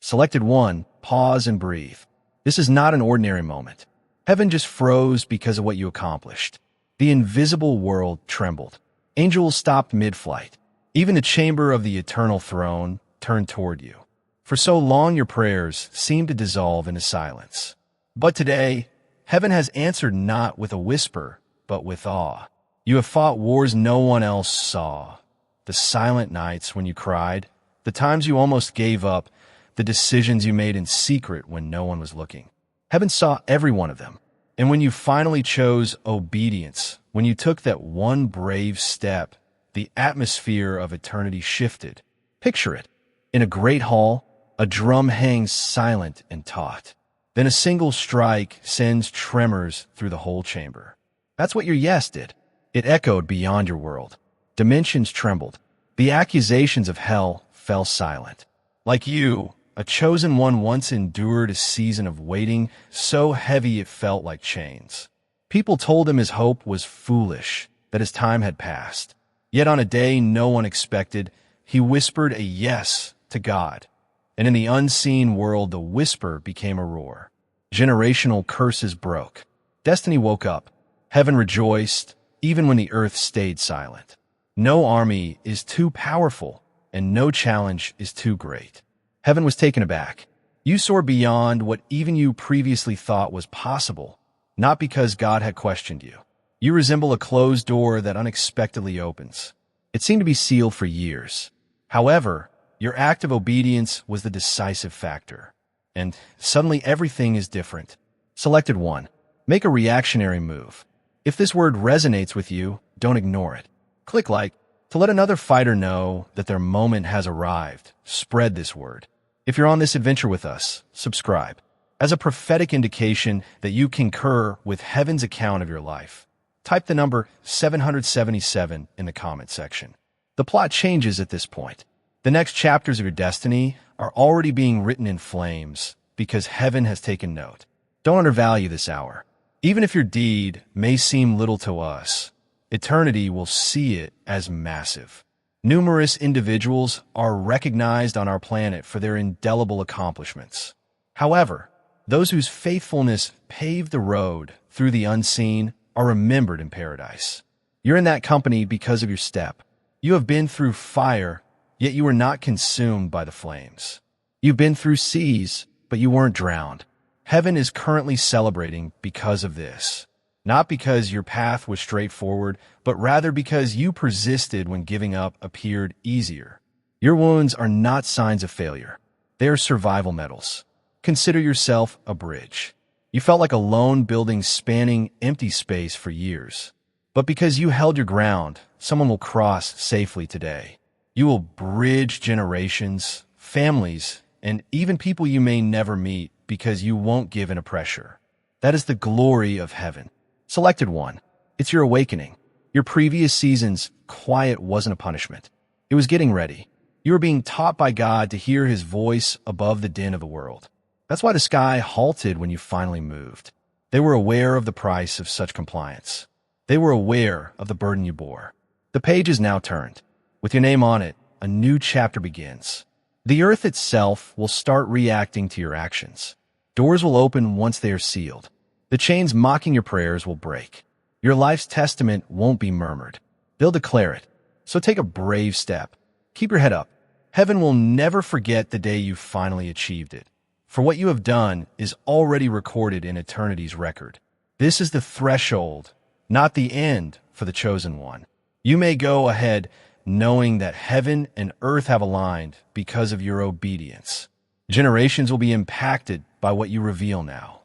Selected 1. Pause and breathe. This is not an ordinary moment. Heaven just froze because of what you accomplished. The invisible world trembled. Angels stopped mid-flight. Even the chamber of the eternal throne turned toward you. For so long your prayers seemed to dissolve into silence. But today, heaven has answered not with a whisper, but with awe. You have fought wars no one else saw. The silent nights when you cried, the times you almost gave up, the decisions you made in secret when no one was looking. Heaven saw every one of them. And when you finally chose obedience, when you took that one brave step, the atmosphere of eternity shifted. Picture it. In a great hall, a drum hangs silent and taut. Then a single strike sends tremors through the whole chamber. That's what your yes did. It echoed beyond your world. Dimensions trembled. The accusations of hell fell silent. Like you, a chosen one once endured a season of waiting so heavy it felt like chains. People told him his hope was foolish, that his time had passed. Yet on a day no one expected, he whispered a yes to God. And in the unseen world, the whisper became a roar. Generational curses broke. Destiny woke up. Heaven rejoiced, even when the earth stayed silent. No army is too powerful, and no challenge is too great. Heaven was taken aback. You soar beyond what even you previously thought was possible, not because God had questioned you. You resemble a closed door that unexpectedly opens. It seemed to be sealed for years. However, your act of obedience was the decisive factor. And suddenly everything is different. Selected 1. Make a reactionary move. If this word resonates with you, don't ignore it. Click like to let another fighter know that their moment has arrived. Spread this word. If you're on this adventure with us, subscribe. As a prophetic indication that you concur with heaven's account of your life, type the number 777 in the comment section. The plot changes at this point. The next chapters of your destiny are already being written in flames because heaven has taken note. Don't undervalue this hour. Even if your deed may seem little to us, eternity will see it as massive. Numerous individuals are recognized on our planet for their indelible accomplishments. However, those whose faithfulness paved the road through the unseen are remembered in paradise. You're in that company because of your step. You have been through fire, yet you were not consumed by the flames. You've been through seas, but you weren't drowned. Heaven is currently celebrating because of this. Not because your path was straightforward, but rather because you persisted when giving up appeared easier. Your wounds are not signs of failure. They are survival medals. Consider yourself a bridge. You felt like a lone building spanning empty space for years. But because you held your ground, someone will cross safely today. You will bridge generations, families, and even people you may never meet because you won't give in to pressure. That is the glory of heaven. Selected 1. It's your awakening. Your previous season's quiet wasn't a punishment. It was getting ready. You were being taught by God to hear his voice above the din of the world. That's why the sky halted when you finally moved. They were aware of the price of such compliance. They were aware of the burden you bore. The page is now turned. With your name on it, a new chapter begins. The earth itself will start reacting to your actions. Doors will open once they are sealed. The chains mocking your prayers will break. Your life's testament won't be murmured. They'll declare it. So take a brave step. Keep your head up. Heaven will never forget the day you finally achieved it. For what you have done is already recorded in eternity's record. This is the threshold, not the end for the chosen one. You may go ahead knowing that heaven and earth have aligned because of your obedience. Generations will be impacted by what you reveal now.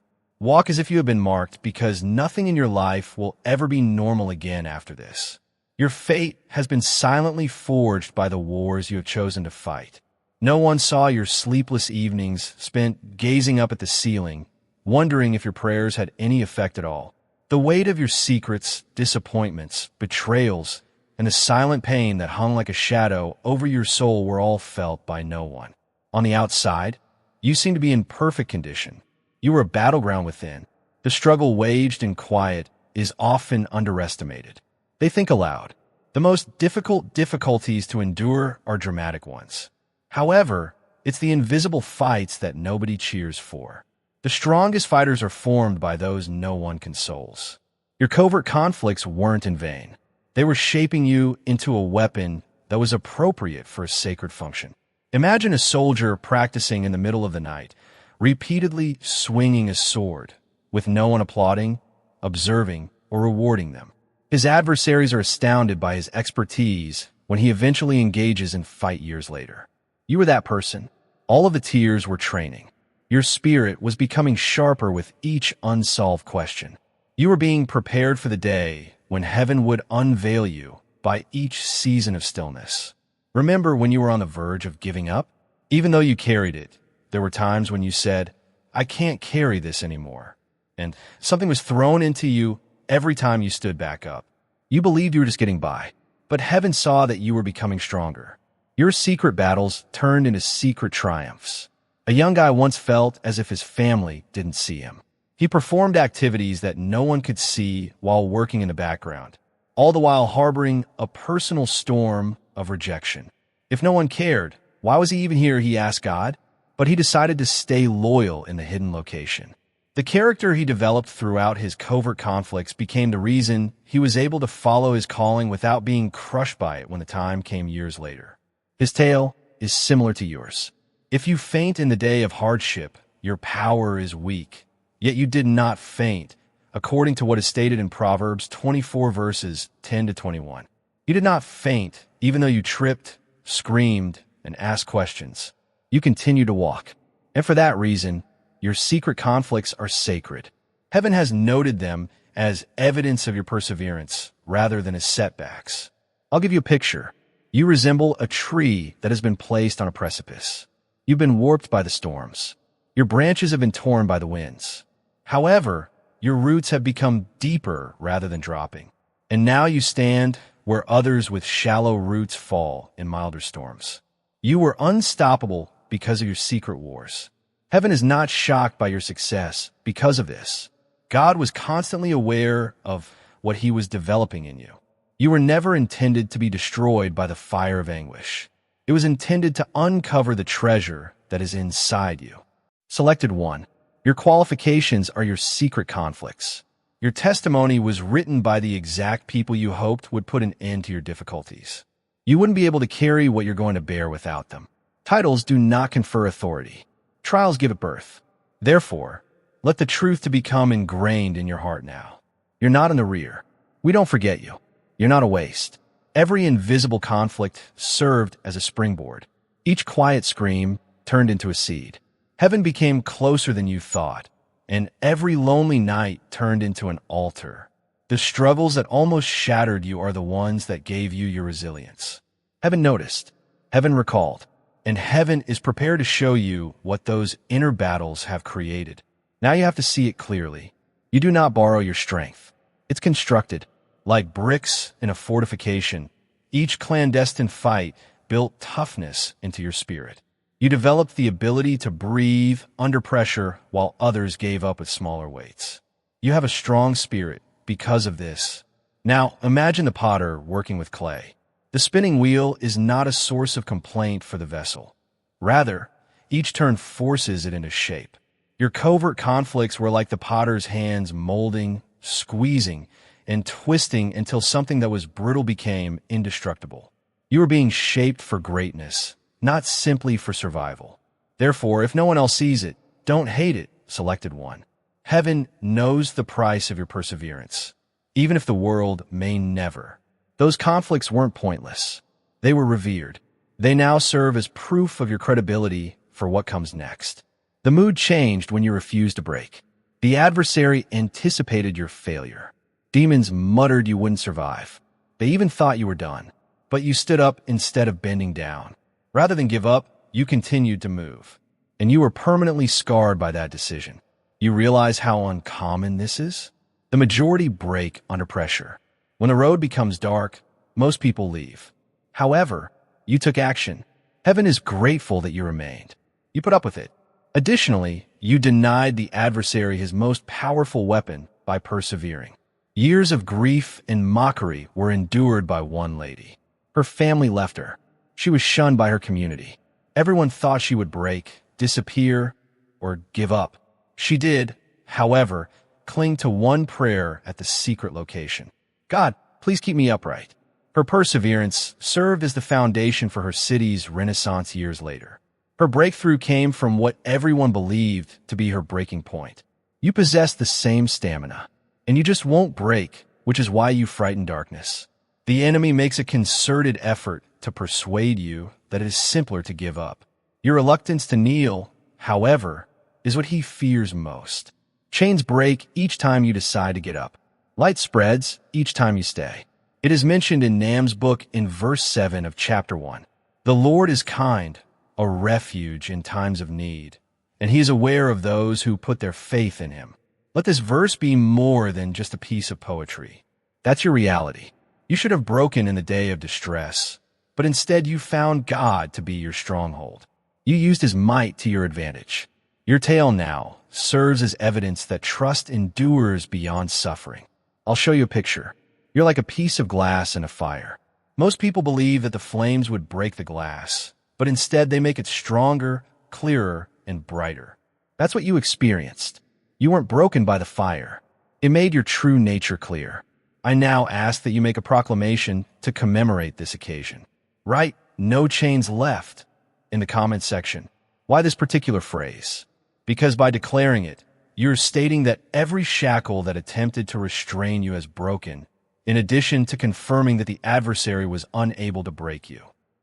Walk as if you have been marked because nothing in your life will ever be normal again after this. Your fate has been silently forged by the wars you have chosen to fight. No one saw your sleepless evenings spent gazing up at the ceiling, wondering if your prayers had any effect at all. The weight of your secrets, disappointments, betrayals, and the silent pain that hung like a shadow over your soul were all felt by no one. On the outside, you seem to be in perfect condition. You were a battleground within. The struggle waged in quiet is often underestimated. They think aloud. The most difficult difficulties to endure are dramatic ones. However, It's the invisible fights that nobody cheers for. The strongest fighters are formed by those no one consoles. Your covert conflicts weren't in vain. They were shaping you into a weapon that was appropriate for a sacred function. Imagine a soldier practicing in the middle of the night, repeatedly swinging a sword, with no one applauding, observing, or rewarding them. His adversaries are astounded by his expertise when he eventually engages in fight years later. You were that person. All of the tears were training. Your spirit was becoming sharper with each unsolved question. You were being prepared for the day when heaven would unveil you by each season of stillness. Remember when you were on the verge of giving up? Even though you carried it, there were times when you said, "I can't carry this anymore." And something was thrown into you every time you stood back up. You believed you were just getting by, but heaven saw that you were becoming stronger. Your secret battles turned into secret triumphs. A young guy once felt as if his family didn't see him. He performed activities that no one could see while working in the background, all the while harboring a personal storm of rejection. If no one cared, why was he even here, he asked God? But he decided to stay loyal in the hidden location. The character he developed throughout his covert conflicts became the reason he was able to follow his calling without being crushed by it when the time came years later. His tale is similar to yours. If you faint in the day of hardship, your power is weak. Yet you did not faint, according to what is stated in Proverbs 24 verses 10 to 21. You did not faint, even though you tripped, screamed, and asked questions. You continued to walk. And for that reason, your secret conflicts are sacred. Heaven has noted them as evidence of your perseverance rather than as setbacks. I'll give you a picture. You resemble a tree that has been placed on a precipice. You've been warped by the storms. Your branches have been torn by the winds. However, your roots have become deeper rather than dropping. And now you stand where others with shallow roots fall in milder storms. You were unstoppable because of your secret wars. Heaven is not shocked by your success because of this. God was constantly aware of what he was developing in you. You were never intended to be destroyed by the fire of anguish. It was intended to uncover the treasure that is inside you. Selected 1. Your qualifications are your secret conflicts. Your testimony was written by the exact people you hoped would put an end to your difficulties. You wouldn't be able to carry what you're going to bear without them. Titles do not confer authority. Trials give it birth. Therefore, let the truth to become ingrained in your heart now. You're not in the rear. We don't forget you. You're not a waste. Every invisible conflict served as a springboard. Each quiet scream turned into a seed. Heaven became closer than you thought, and every lonely night turned into an altar. The struggles that almost shattered you are the ones that gave you your resilience. Heaven noticed. Heaven recalled. And heaven is prepared to show you what those inner battles have created. Now you have to see it clearly. You do not borrow your strength. It's constructed. Like bricks in a fortification, each clandestine fight built toughness into your spirit. You developed the ability to breathe under pressure while others gave up with smaller weights. You have a strong spirit because of this. Now, imagine the potter working with clay. The spinning wheel is not a source of complaint for the vessel. Rather, each turn forces it into shape. Your covert conflicts were like the potter's hands molding, squeezing, and twisting until something that was brittle became indestructible. You were being shaped for greatness, not simply for survival. Therefore, if no one else sees it, don't hate it, selected 1. Heaven knows the price of your perseverance, even if the world may never. Those conflicts weren't pointless. They were revered. They now serve as proof of your credibility for what comes next. The mood changed when you refused to break. The adversary anticipated your failure. Demons muttered you wouldn't survive. They even thought you were done. But you stood up instead of bending down. Rather than give up, you continued to move. And you were permanently scarred by that decision. You realize how uncommon this is? The majority break under pressure. When the road becomes dark, most people leave. However, you took action. Heaven is grateful that you remained. You put up with it. Additionally, you denied the adversary his most powerful weapon by persevering. Years of grief and mockery were endured by one lady. Her family left her. She was shunned by her community. Everyone thought she would break, disappear, or give up. She did, however, cling to one prayer at the secret location. God, please keep me upright. Her perseverance served as the foundation for her city's renaissance years later. Her breakthrough came from what everyone believed to be her breaking point. You possess the same stamina, and you just won't break, which is why you frighten darkness. The enemy makes a concerted effort to persuade you that it is simpler to give up. Your reluctance to kneel, however, is what he fears most. Chains break each time you decide to get up. Light spreads each time you stay. It is mentioned in Nahum's book in verse 7 of chapter 1. The Lord is kind, a refuge in times of need, and he is aware of those who put their faith in him. Let this verse be more than just a piece of poetry. That's your reality. You should have broken in the day of distress, but instead you found God to be your stronghold. You used his might to your advantage. Your tale now serves as evidence that trust endures beyond suffering. I'll show you a picture. You're like a piece of glass in a fire. Most people believe that the flames would break the glass, but instead they make it stronger, clearer, and brighter. That's what you experienced. You weren't broken by the fire. It made your true nature clear. I now ask that you make a proclamation to commemorate this occasion. Write "no chains left" in the comments section. Why this particular phrase? Because by declaring it, you're stating that every shackle that attempted to restrain you has broken, in addition to confirming that the adversary was unable to break you.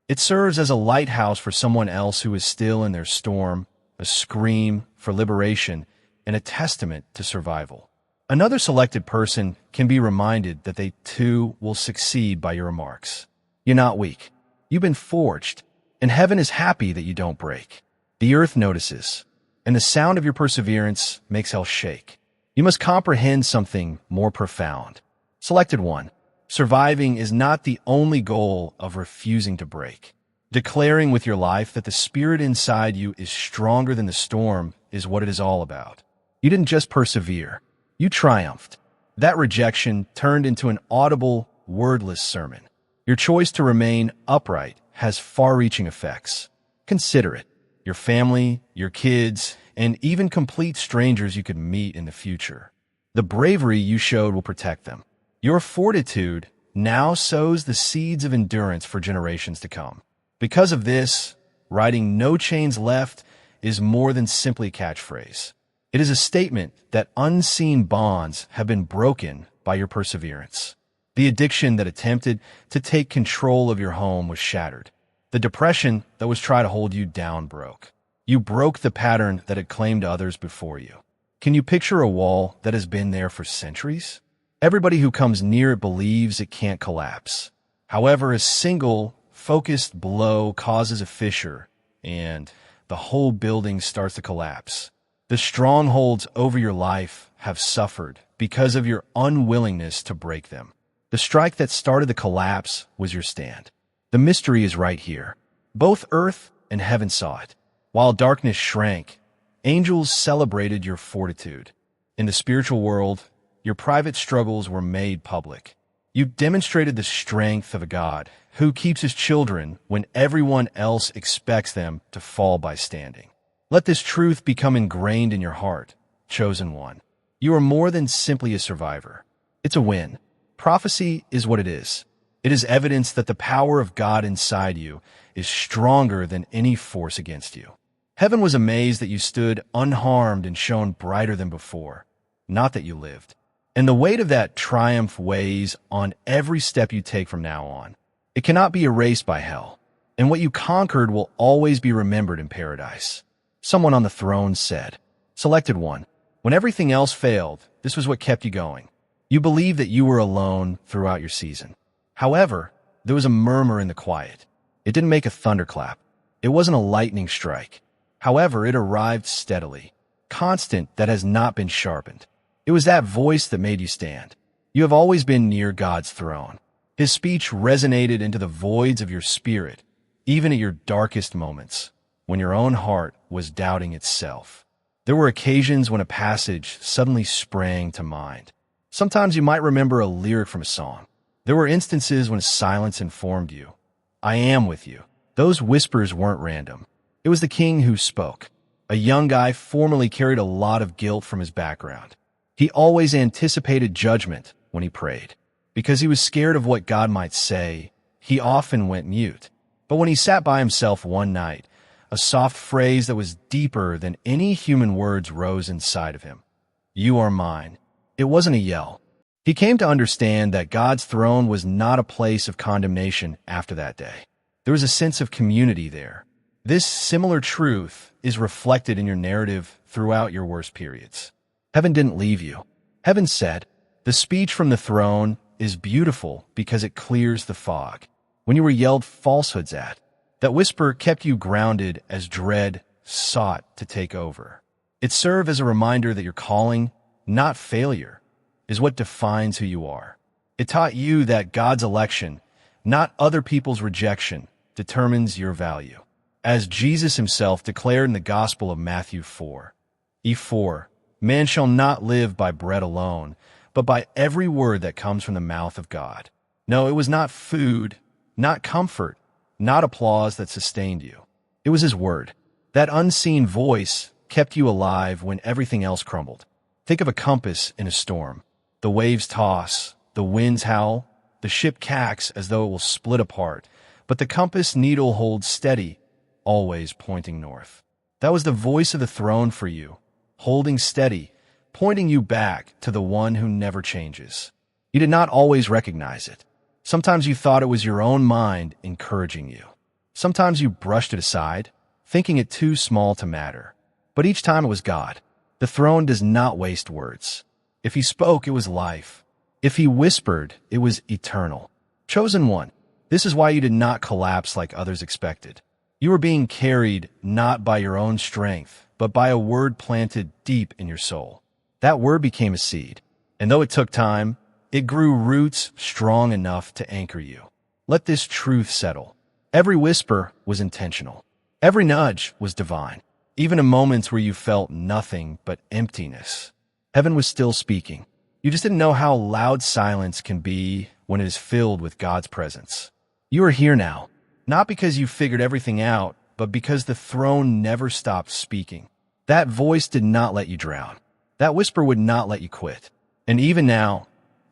It serves as a lighthouse for someone else who is still in their storm, a scream for liberation, and a testament to survival. Another selected person can be reminded that they too will succeed by your remarks. You're not weak. You've been forged, and heaven is happy that you don't break. The earth notices, and the sound of your perseverance makes hell shake. You must comprehend something more profound. Selected one. Surviving is not the only goal of refusing to break. Declaring with your life that the spirit inside you is stronger than the storm is what it is all about. You didn't just persevere. You triumphed. That rejection turned into an audible, wordless sermon. Your choice to remain upright has far-reaching effects. Consider it. Your family, your kids, and even complete strangers you could meet in the future. The bravery you showed will protect them. Your fortitude now sows the seeds of endurance for generations to come. Because of this, writing "no chains left" is more than simply a catchphrase. It is a statement that unseen bonds have been broken by your perseverance. The addiction that attempted to take control of your home was shattered. The depression that was trying to hold you down broke. You broke the pattern that had claimed others before you. Can you picture a wall that has been there for centuries? Everybody who comes near it believes it can't collapse. However, a single, focused blow causes a fissure, and the whole building starts to collapse. The strongholds over your life have suffered because of your unwillingness to break them. The strike that started the collapse was your stand. The mystery is right here. Both earth and heaven saw it. While darkness shrank, angels celebrated your fortitude. In the spiritual world, your private struggles were made public. You demonstrated the strength of a God who keeps his children when everyone else expects them to fall by standing. Let this truth become ingrained in your heart, chosen one. You are more than simply a survivor. It's a win. Prophecy is what it is. It is evidence that the power of God inside you is stronger than any force against you. Heaven was amazed that you stood unharmed and shone brighter than before, not that you lived. And the weight of that triumph weighs on every step you take from now on. It cannot be erased by hell, and what you conquered will always be remembered in paradise. Someone on the throne said, "Selected one, when everything else failed, this was what kept you going. You believed that you were alone throughout your season. However, there was a murmur in the quiet. It didn't make a thunderclap. It wasn't a lightning strike. However, it arrived steadily, constant, that has not been sharpened. It was that voice that made you stand. You have always been near God's throne. His speech resonated into the voids of your spirit, even at your darkest moments, when your own heart was doubting itself. There were occasions when a passage suddenly sprang to mind. Sometimes you might remember a lyric from a song. There were instances when silence informed you, "I am with you." Those whispers weren't random. It was the king who spoke. A young guy formerly carried a lot of guilt from his background. He always anticipated judgment when he prayed. Because he was scared of what God might say, he often went mute. But when he sat by himself one night, a soft phrase that was deeper than any human words rose inside of him. "You are mine." It wasn't a yell. He came to understand that God's throne was not a place of condemnation after that day. There was a sense of community there. This similar truth is reflected in your narrative throughout your worst periods. Heaven didn't leave you. Heaven said, "The speech from the throne is beautiful because it clears the fog." When you were yelled falsehoods at, that whisper kept you grounded as dread sought to take over. It served as a reminder that your calling, not failure, is what defines who you are. It taught you that God's election, not other people's rejection, determines your value. As Jesus himself declared in the Gospel of Matthew 4, "Man shall not live by bread alone, but by every word that comes from the mouth of God." No, it was not food, not comfort, not applause that sustained you. It was his word. That unseen voice kept you alive when everything else crumbled. Think of a compass in a storm. The waves toss, the winds howl, the ship cacks as though it will split apart, but the compass needle holds steady, always pointing north. That was the voice of the throne for you, holding steady, pointing you back to the one who never changes. You did not always recognize it. Sometimes you thought it was your own mind encouraging you. Sometimes you brushed it aside, thinking it too small to matter. But each time it was God. The throne does not waste words. If he spoke, it was life. If he whispered, it was eternal. Chosen one, this is why you did not collapse like others expected. You were being carried not by your own strength, but by a word planted deep in your soul. That word became a seed, and though it took time, it grew roots strong enough to anchor you. Let this truth settle. Every whisper was intentional. Every nudge was divine. Even in moments where you felt nothing but emptiness, heaven was still speaking. You just didn't know how loud silence can be when it is filled with God's presence. You are here now, not because you figured everything out, but because the throne never stopped speaking. That voice did not let you drown. That whisper would not let you quit. And even now,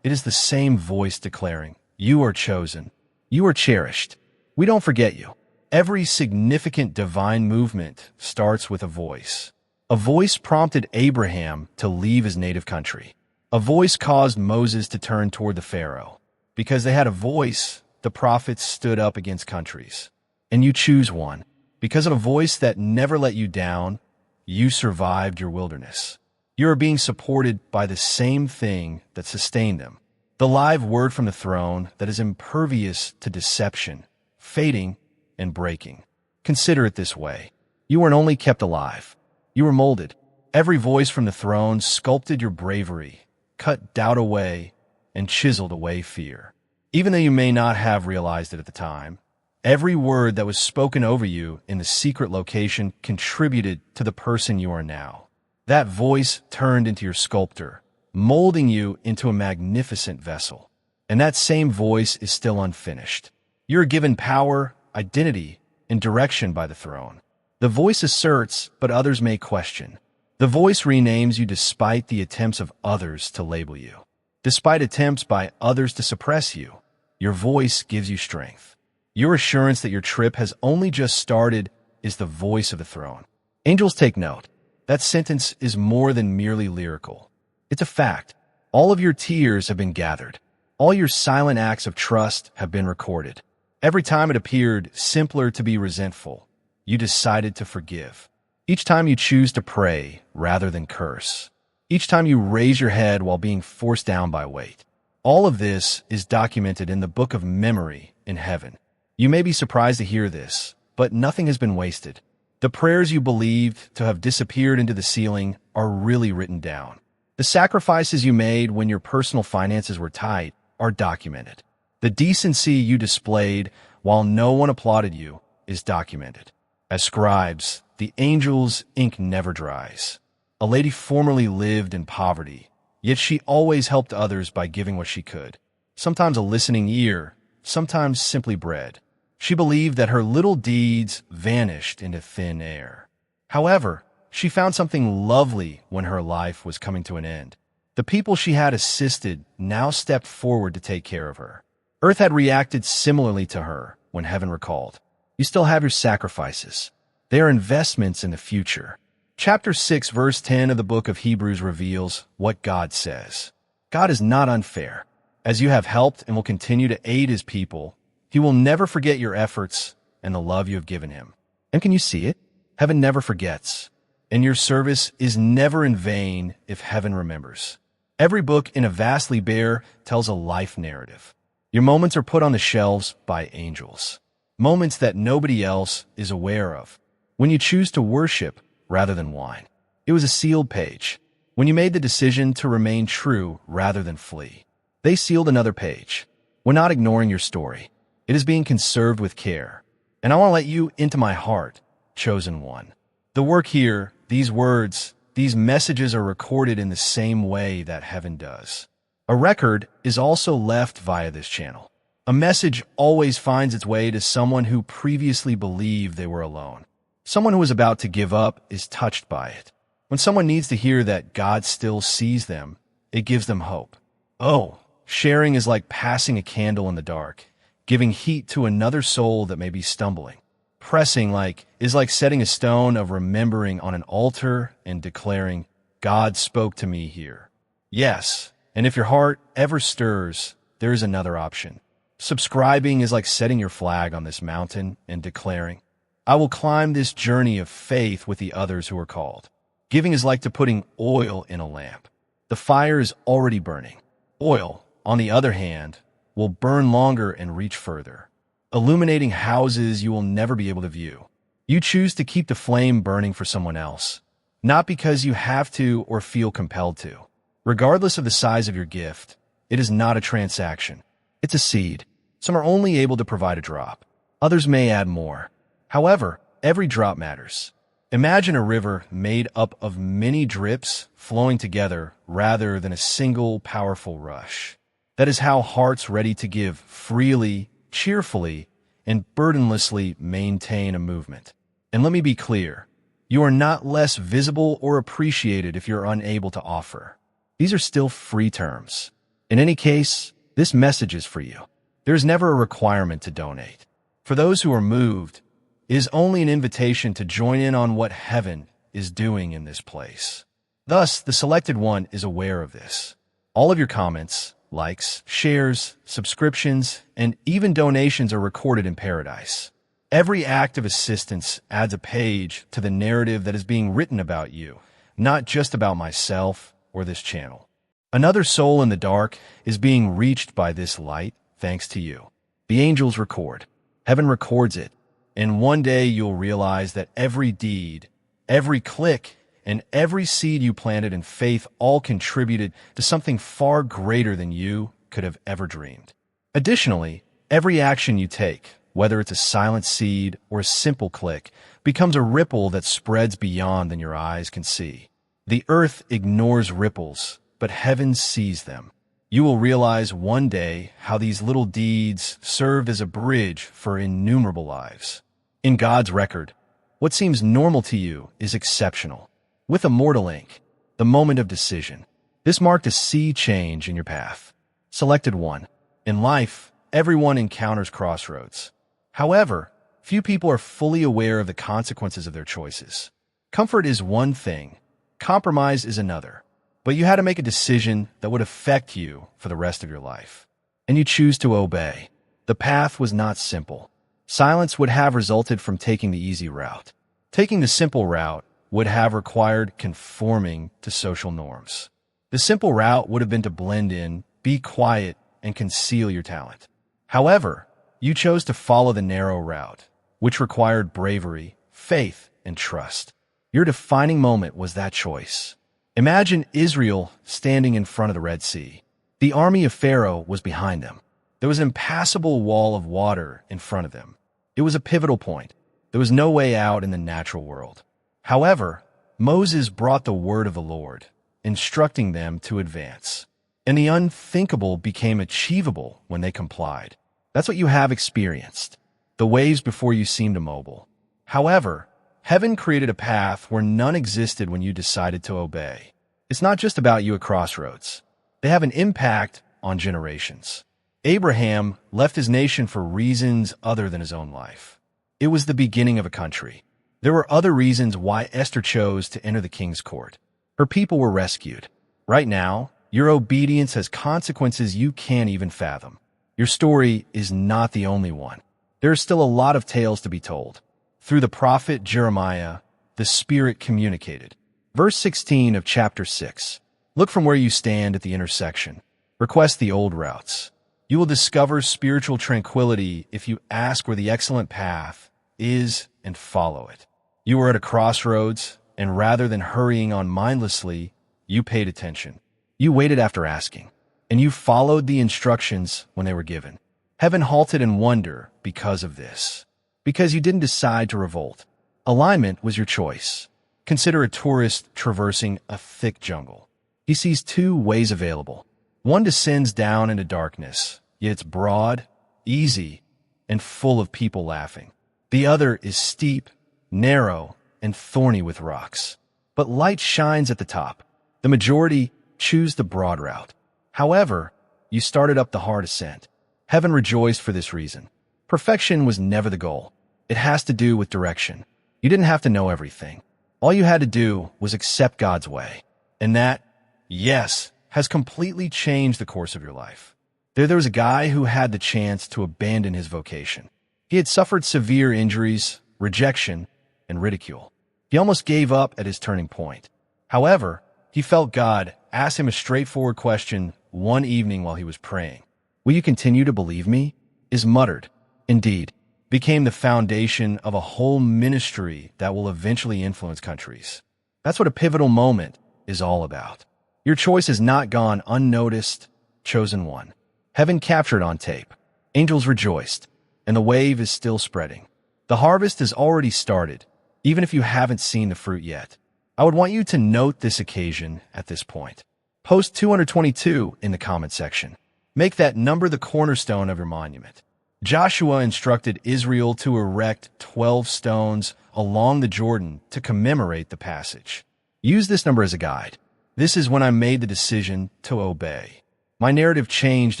it is the same voice declaring, "You are chosen. You are cherished. We don't forget you." Every significant divine movement starts with a voice. A voice prompted Abraham to leave his native country. A voice caused Moses to turn toward the Pharaoh. Because they had a voice, the prophets stood up against countries. And you choose one. Because of a voice that never let you down, you survived your wilderness. You are being supported by the same thing that sustained them. The live word from the throne that is impervious to deception, fading, and breaking. Consider it this way. You weren't only kept alive. You were molded. Every voice from the throne sculpted your bravery, cut doubt away, and chiseled away fear. Even though you may not have realized it at the time, every word that was spoken over you in the secret location contributed to the person you are now. That voice turned into your sculptor, molding you into a magnificent vessel. And that same voice is still unfinished. You are given power, identity, and direction by the throne. The voice asserts, but others may question. The voice renames you despite the attempts of others to label you. Despite attempts by others to suppress you, your voice gives you strength. Your assurance that your trip has only just started is the voice of the throne. Angels, take note. That sentence is more than merely lyrical. It's a fact. All of your tears have been gathered. All your silent acts of trust have been recorded. Every time it appeared simpler to be resentful, you decided to forgive. Each time you choose to pray rather than curse. Each time you raise your head while being forced down by weight. All of this is documented in the book of memory in heaven. You may be surprised to hear this, but nothing has been wasted. The prayers you believed to have disappeared into the ceiling are really written down. The sacrifices you made when your personal finances were tight are documented. The decency you displayed while no one applauded you is documented. As scribes, the angels' ink never dries. A lady formerly lived in poverty, yet she always helped others by giving what she could. Sometimes a listening ear, sometimes simply bread. She believed that her little deeds vanished into thin air. However, she found something lovely when her life was coming to an end. The people she had assisted now stepped forward to take care of her. Earth had reacted similarly to her when heaven recalled. You still have your sacrifices. They are investments in the future. Chapter 6, verse 10 of the book of Hebrews reveals what God says. God is not unfair. As you have helped and will continue to aid his people, he will never forget your efforts and the love you have given him. And can you see it? Heaven never forgets. And your service is never in vain if heaven remembers. Every book in a vastly bare tells a life narrative. Your moments are put on the shelves by angels. Moments that nobody else is aware of. When you choose to worship rather than whine. It was a sealed page. When you made the decision to remain true rather than flee. They sealed another page. We're not ignoring your story. It is being conserved with care. And I want to let you into my heart, chosen one. The work here, these words, these messages are recorded in the same way that heaven does. A record is also left via this channel. A message always finds its way to someone who previously believed they were alone. Someone who is about to give up is touched by it. When someone needs to hear that God still sees them, it gives them hope. Oh, sharing is like passing a candle in the dark, giving heat to another soul that may be stumbling. Pressing is like setting a stone of remembering on an altar and declaring, God spoke to me here. Yes, and if your heart ever stirs, there is another option. Subscribing is like setting your flag on this mountain and declaring, I will climb this journey of faith with the others who are called. Giving is like to putting oil in a lamp. The fire is already burning. Oil, on the other hand, will burn longer and reach further, illuminating houses you will never be able to view. You choose to keep the flame burning for someone else, not because you have to or feel compelled to. Regardless of the size of your gift, it is not a transaction. It's a seed. Some are only able to provide a drop. Others may add more. However, every drop matters. Imagine a river made up of many drips flowing together rather than a single powerful rush. That is how hearts ready to give freely, cheerfully, and burdenlessly maintain a movement. And let me be clear, you are not less visible or appreciated if you're unable to offer. These are still free terms. In any case, this message is for you. There is never a requirement to donate. For those who are moved, it is only an invitation to join in on what heaven is doing in this place. Thus, the selected one is aware of this. All of your comments, likes, shares, subscriptions, and even donations are recorded in paradise. Every act of assistance adds a page to the narrative that is being written about you, not just about myself or this channel. Another soul in the dark is being reached by this light thanks to you. The angels record. Heaven records it. And one day you'll realize that every deed, every click, and every seed you planted in faith all contributed to something far greater than you could have ever dreamed. Additionally, every action you take, whether it's a silent seed or a simple click, becomes a ripple that spreads beyond than your eyes can see. The earth ignores ripples, but heaven sees them. You will realize one day how these little deeds served as a bridge for innumerable lives. In God's record, what seems normal to you is exceptional. With a mortal ink, the moment of decision. This marked a sea change in your path. Selected one. In life, everyone encounters crossroads. However, few people are fully aware of the consequences of their choices. Comfort is one thing. Compromise is another. But you had to make a decision that would affect you for the rest of your life. And you choose to obey. The path was not simple. Silence would have resulted from taking the easy route. Taking the simple route would have required conforming to social norms. The simple route would have been to blend in, be quiet, and conceal your talent. However, you chose to follow the narrow route, which required bravery, faith, and trust. Your defining moment was that choice. Imagine Israel standing in front of the Red Sea. The army of Pharaoh was behind them. There was an impassable wall of water in front of them. It was a pivotal point. There was no way out in the natural world. However, Moses brought the word of the Lord, instructing them to advance. And the unthinkable became achievable when they complied. That's what you have experienced. the waves before you seemed immobile. However, heaven created a path where none existed when you decided to obey. It's not just about you at crossroads. They have an impact on generations. Abraham left his nation for reasons other than his own life. It was the beginning of a country. There were other reasons why Esther chose to enter the king's court. Her people were rescued. Right now, your obedience has consequences you can't even fathom. Your story is not the only one. There are still a lot of tales to be told. Through the prophet Jeremiah, the Spirit communicated. Verse 16 of chapter 6. Look from where you stand at the intersection. Request the old routes. You will discover spiritual tranquility if you ask where the excellent path is and follow it. You were at a crossroads, and rather than hurrying on mindlessly, you paid attention. You waited after asking, and you followed the instructions when they were given. Heaven halted in wonder because of this. Because you didn't decide to revolt. Alignment was your choice. Consider a tourist traversing a thick jungle. He sees two ways available. One descends down into darkness, yet it's broad, easy, and full of people laughing. The other is steep, narrow, and thorny with rocks. But light shines at the top. The majority choose the broad route. However, you started up the hard ascent. Heaven rejoiced for this reason. Perfection was never the goal. It has to do with direction. You didn't have to know everything. All you had to do was accept God's way. And that, yes, has completely changed the course of your life. There was a guy who had the chance to abandon his vocation. He had suffered severe injuries, rejection, and ridicule. He almost gave up at his turning point. However, he felt God ask him a straightforward question one evening while he was praying. Will you continue to believe me? Is muttered. Indeed, became the foundation of a whole ministry that will eventually influence countries. That's what a pivotal moment is all about. Your choice has not gone unnoticed, chosen one. Heaven captured on tape. Angels rejoiced, and the wave is still spreading. The harvest has already started, even if you haven't seen the fruit yet. I would want you to note this occasion at this point. Post 222 in the comment section. Make that number the cornerstone of your monument. Joshua instructed Israel to erect 12 stones along the Jordan to commemorate the passage. Use this number as a guide. This is when I made the decision to obey. My narrative changed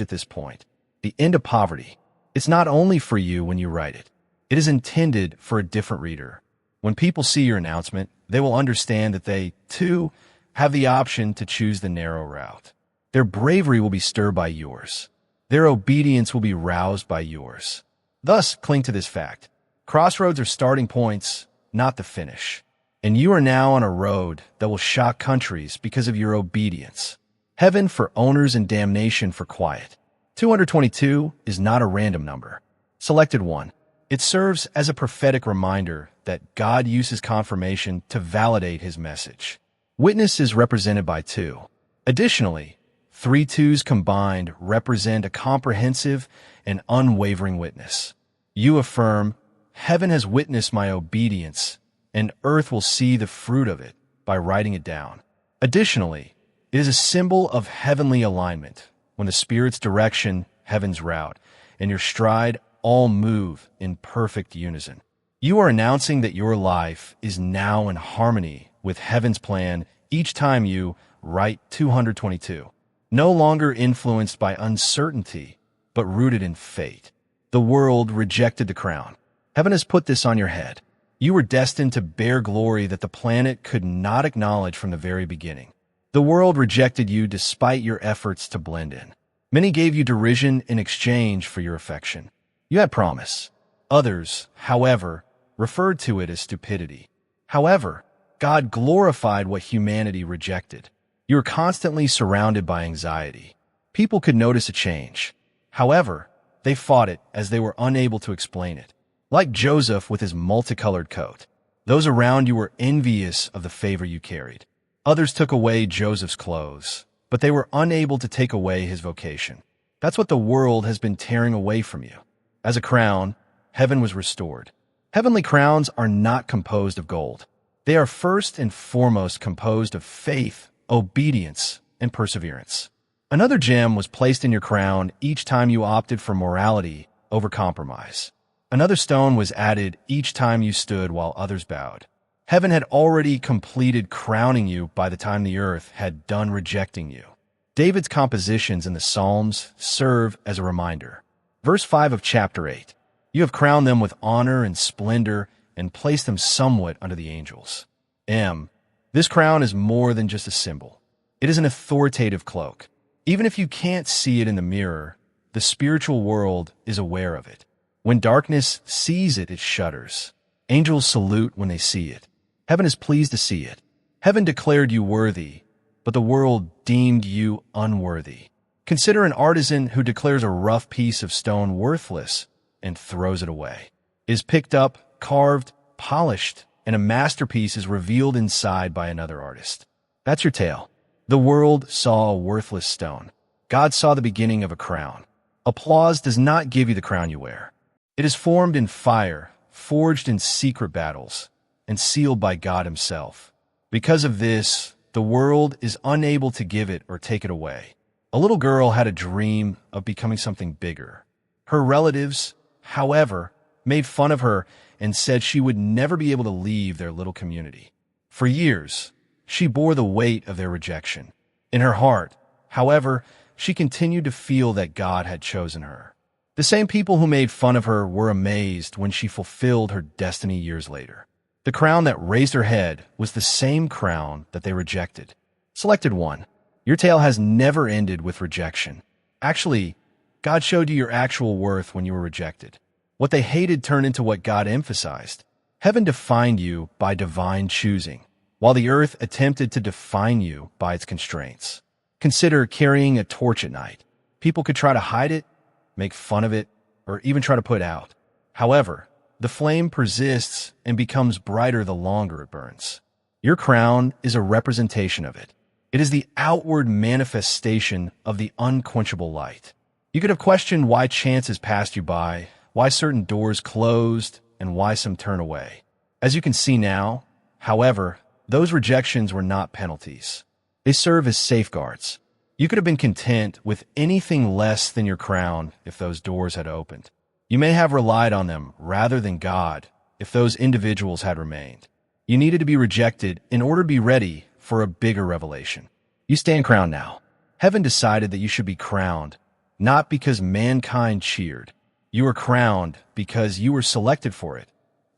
at this point. The end of poverty. It's not only for you when you write it. It is intended for a different reader. When people see your announcement, they will understand that they, too, have the option to choose the narrow route. Their bravery will be stirred by yours. Their obedience will be roused by yours. Thus, cling to this fact. Crossroads are starting points, not the finish. And you are now on a road that will shock countries because of your obedience. Heaven for owners and damnation for quiet. 222 is not a random number. Selected one. It serves as a prophetic reminder that God uses confirmation to validate his message. Witness is represented by 2. Additionally, 3 twos combined represent a comprehensive and unwavering witness. You affirm, heaven has witnessed my obedience, and earth will see the fruit of it by writing it down. Additionally, it is a symbol of heavenly alignment, when the Spirit's direction, heaven's route, and your stride all move in perfect unison. You are announcing that your life is now in harmony with heaven's plan each time you write 222. No longer influenced by uncertainty, but rooted in fate. The world rejected the crown. Heaven has put this on your head. You were destined to bear glory that the planet could not acknowledge from the very beginning. The world rejected you despite your efforts to blend in. Many gave you derision in exchange for your affection. You had promise. Others, however, referred to it as stupidity. However, God glorified what humanity rejected. You were constantly surrounded by anxiety. People could notice a change. However, they fought it as they were unable to explain it. Like Joseph with his multicolored coat, those around you were envious of the favor you carried. Others took away Joseph's clothes, but they were unable to take away his vocation. That's what the world has been tearing away from you. As a crown, heaven was restored. Heavenly crowns are not composed of gold. They are first and foremost composed of faith, obedience, and perseverance. Another gem was placed in your crown each time you opted for morality over compromise. Another stone was added each time you stood while others bowed. Heaven had already completed crowning you by the time the earth had done rejecting you. David's compositions in the Psalms serve as a reminder. Verse 5 of chapter 8, "You have crowned them with honor and splendor and placed them somewhat under the angels." This crown is more than just a symbol. It is an authoritative cloak. Even if you can't see it in the mirror, the spiritual world is aware of it. When darkness sees it, it shudders. Angels salute when they see it. Heaven is pleased to see it. Heaven declared you worthy, but the world deemed you unworthy. Consider an artisan who declares a rough piece of stone worthless and throws it away. It is picked up, carved, polished, and a masterpiece is revealed inside by another artist. That's your tale. The world saw a worthless stone. God saw the beginning of a crown. Applause does not give you the crown you wear. It is formed in fire, forged in secret battles, and sealed by God himself. Because of this, the world is unable to give it or take it away. A little girl had a dream of becoming something bigger. Her relatives, however, made fun of her and said she would never be able to leave their little community. For years, she bore the weight of their rejection. In her heart, however, she continued to feel that God had chosen her. The same people who made fun of her were amazed when she fulfilled her destiny years later. The crown that raised her head was the same crown that they rejected. Selected one. Your tale has never ended with rejection. Actually, God showed you your actual worth when you were rejected. What they hated turned into what God emphasized. Heaven defined you by divine choosing, while the earth attempted to define you by its constraints. Consider carrying a torch at night. People could try to hide it, make fun of it, or even try to put it out. However, the flame persists and becomes brighter the longer it burns. Your crown is a representation of it. It is the outward manifestation of the unquenchable light. You could have questioned why chances passed you by, why certain doors closed, and why some turn away. As you can see now, however, those rejections were not penalties. They serve as safeguards. You could have been content with anything less than your crown if those doors had opened. You may have relied on them rather than God if those individuals had remained. You needed to be rejected in order to be ready for a bigger revelation. You stand crowned now. Heaven decided that you should be crowned, not because mankind cheered. You were crowned because you were selected for it,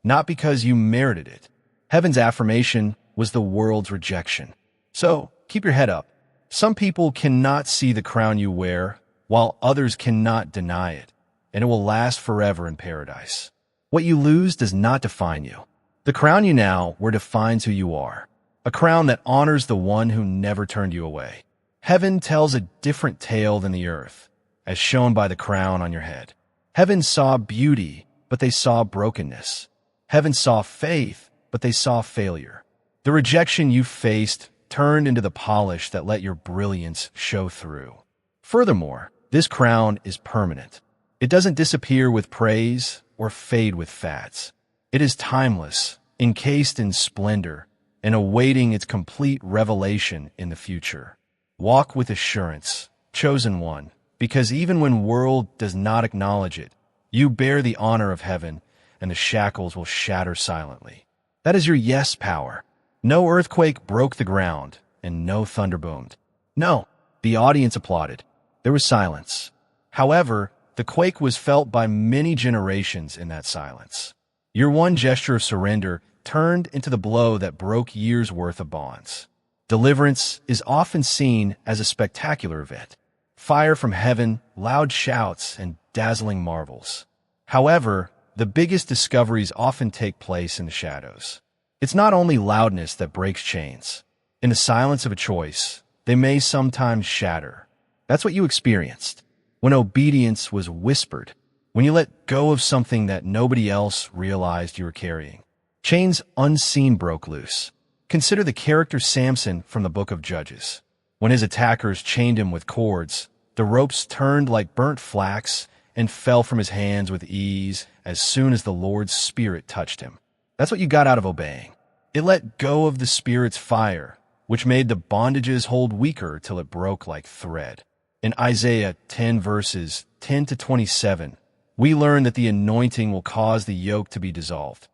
not because you merited it. Heaven's affirmation was the world's rejection. So, keep your head up. Some people cannot see the crown you wear, while others cannot deny it, and it will last forever in paradise. What you lose does not define you. The crown you now wear defines who you are, a crown that honors the one who never turned you away. Heaven tells a different tale than the earth, as shown by the crown on your head. Heaven saw beauty, but they saw brokenness. Heaven saw faith, but they saw failure. The rejection you faced turned into the polish that let your brilliance show through. Furthermore, this crown is permanent. It doesn't disappear with praise or fade with fads. It is timeless, encased in splendor, and awaiting its complete revelation in the future. Walk with assurance, chosen one, because even when world does not acknowledge it, you bear the honor of heaven, and the shackles will shatter silently. That is your yes power. No earthquake broke the ground, and no thunder boomed. No, the audience applauded. There was silence. However, the quake was felt by many generations in that silence. Your one gesture of surrender turned into the blow that broke years' worth of bonds. Deliverance is often seen as a spectacular event. Fire from heaven, loud shouts, and dazzling marvels. However, the biggest discoveries often take place in the shadows. It's not only loudness that breaks chains. In the silence of a choice, they may sometimes shatter. That's what you experienced. When obedience was whispered. When you let go of something that nobody else realized you were carrying. Chains unseen broke loose. Consider the character Samson from the book of Judges. When his attackers chained him with cords, the ropes turned like burnt flax and fell from his hands with ease as soon as the Lord's Spirit touched him. That's what you got out of obeying. It let go of the Spirit's fire, which made the bondages hold weaker till it broke like thread. In Isaiah 10 verses 10 to 27, we learn that the anointing will cause the yoke to be dissolved.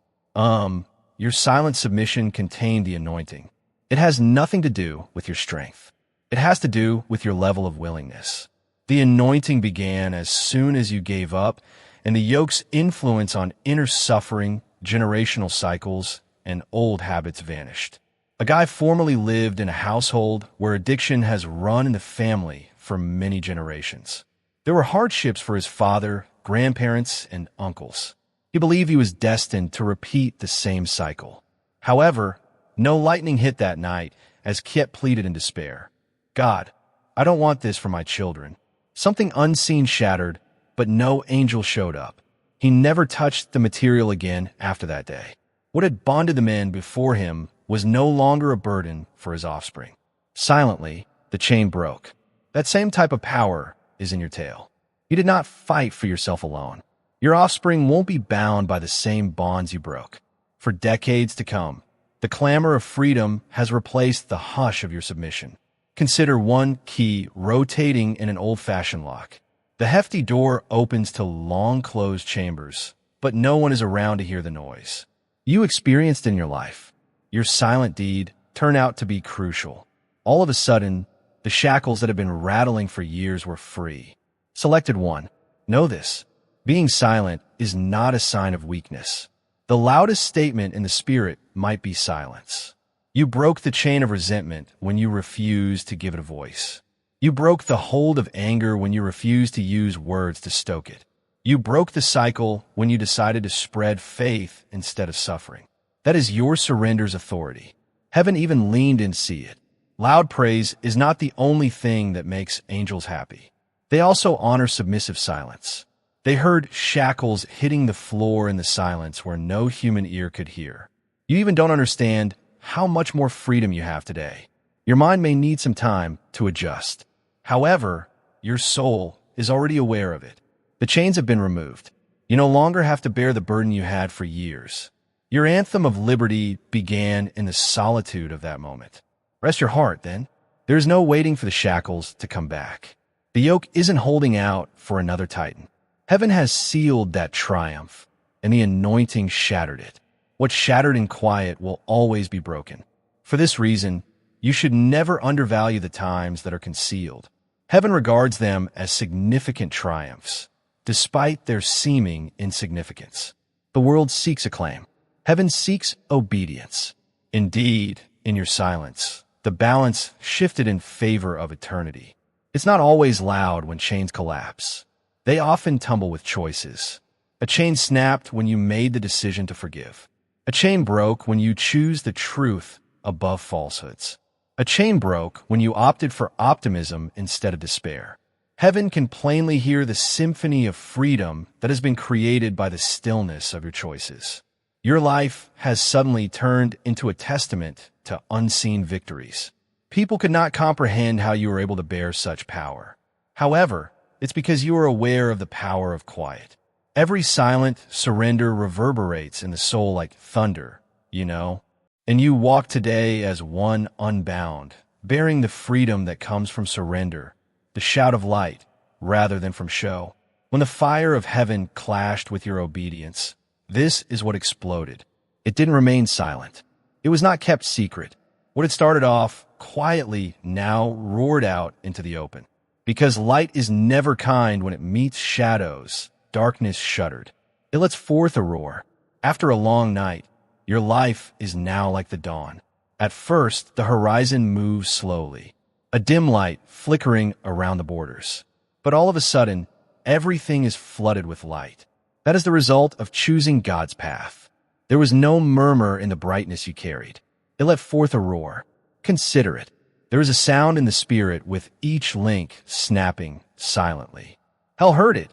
Your silent submission contained the anointing. It has nothing to do with your strength. It has to do with your level of willingness. The anointing began as soon as you gave up, and the yoke's influence on inner suffering, generational cycles, and old habits vanished. A guy formerly lived in a household where addiction has run in the family for many generations. There were hardships for his father, grandparents, and uncles. He believed he was destined to repeat the same cycle. However, no lightning hit that night as Kit pleaded in despair. God, I don't want this for my children. Something unseen shattered, but no angel showed up. He never touched the material again after that day. What had bonded the men before him was no longer a burden for his offspring. Silently, the chain broke. That same type of power is in your tail. You did not fight for yourself alone. Your offspring won't be bound by the same bonds you broke. For decades to come, the clamor of freedom has replaced the hush of your submission. Consider one key rotating in an old-fashioned lock. The hefty door opens to long-closed chambers, but no one is around to hear the noise. You experienced in your life. Your silent deed turned out to be crucial. All of a sudden, the shackles that had been rattling for years were free. Selected one. Know this. Being silent is not a sign of weakness. The loudest statement in the spirit might be silence. You broke the chain of resentment when you refused to give it a voice. You broke the hold of anger when you refused to use words to stoke it. You broke the cycle when you decided to spread faith instead of suffering. That is your surrender's authority. Heaven even leaned in to see it. Loud praise is not the only thing that makes angels happy. They also honor submissive silence. They heard shackles hitting the floor in the silence where no human ear could hear. You even don't understand how much more freedom you have today. Your mind may need some time to adjust. However, your soul is already aware of it. The chains have been removed. You no longer have to bear the burden you had for years. Your anthem of liberty began in the solitude of that moment. Rest your heart, then. There is no waiting for the shackles to come back. The yoke isn't holding out for another titan. Heaven has sealed that triumph, and the anointing shattered it. What shattered in quiet will always be broken. For this reason, you should never undervalue the times that are concealed. Heaven regards them as significant triumphs, despite their seeming insignificance. The world seeks acclaim. Heaven seeks obedience. Indeed, in your silence, the balance shifted in favor of eternity. It's not always loud when chains collapse. They often tumble with choices. A chain snapped when you made the decision to forgive. A chain broke when you choose the truth above falsehoods. A chain broke when you opted for optimism instead of despair. Heaven can plainly hear the symphony of freedom that has been created by the stillness of your choices. Your life has suddenly turned into a testament to unseen victories. People could not comprehend how you were able to bear such power. However, it's because you are aware of the power of quiet. Every silent surrender reverberates in the soul like thunder, and you walk today as one unbound, bearing the freedom that comes from surrender, the shout of light, rather than from show. When the fire of heaven clashed with your obedience, this is what exploded. It didn't remain silent. It was not kept secret. What had started off quietly now roared out into the open. Because light is never kind when it meets shadows, darkness shuddered. It lets forth a roar. After a long night, your life is now like the dawn. At first, the horizon moves slowly, a dim light flickering around the borders. But all of a sudden, everything is flooded with light. That is the result of choosing God's path. There was no murmur in the brightness you carried. It let forth a roar. Consider it. There is a sound in the spirit with each link snapping silently. Hell heard it,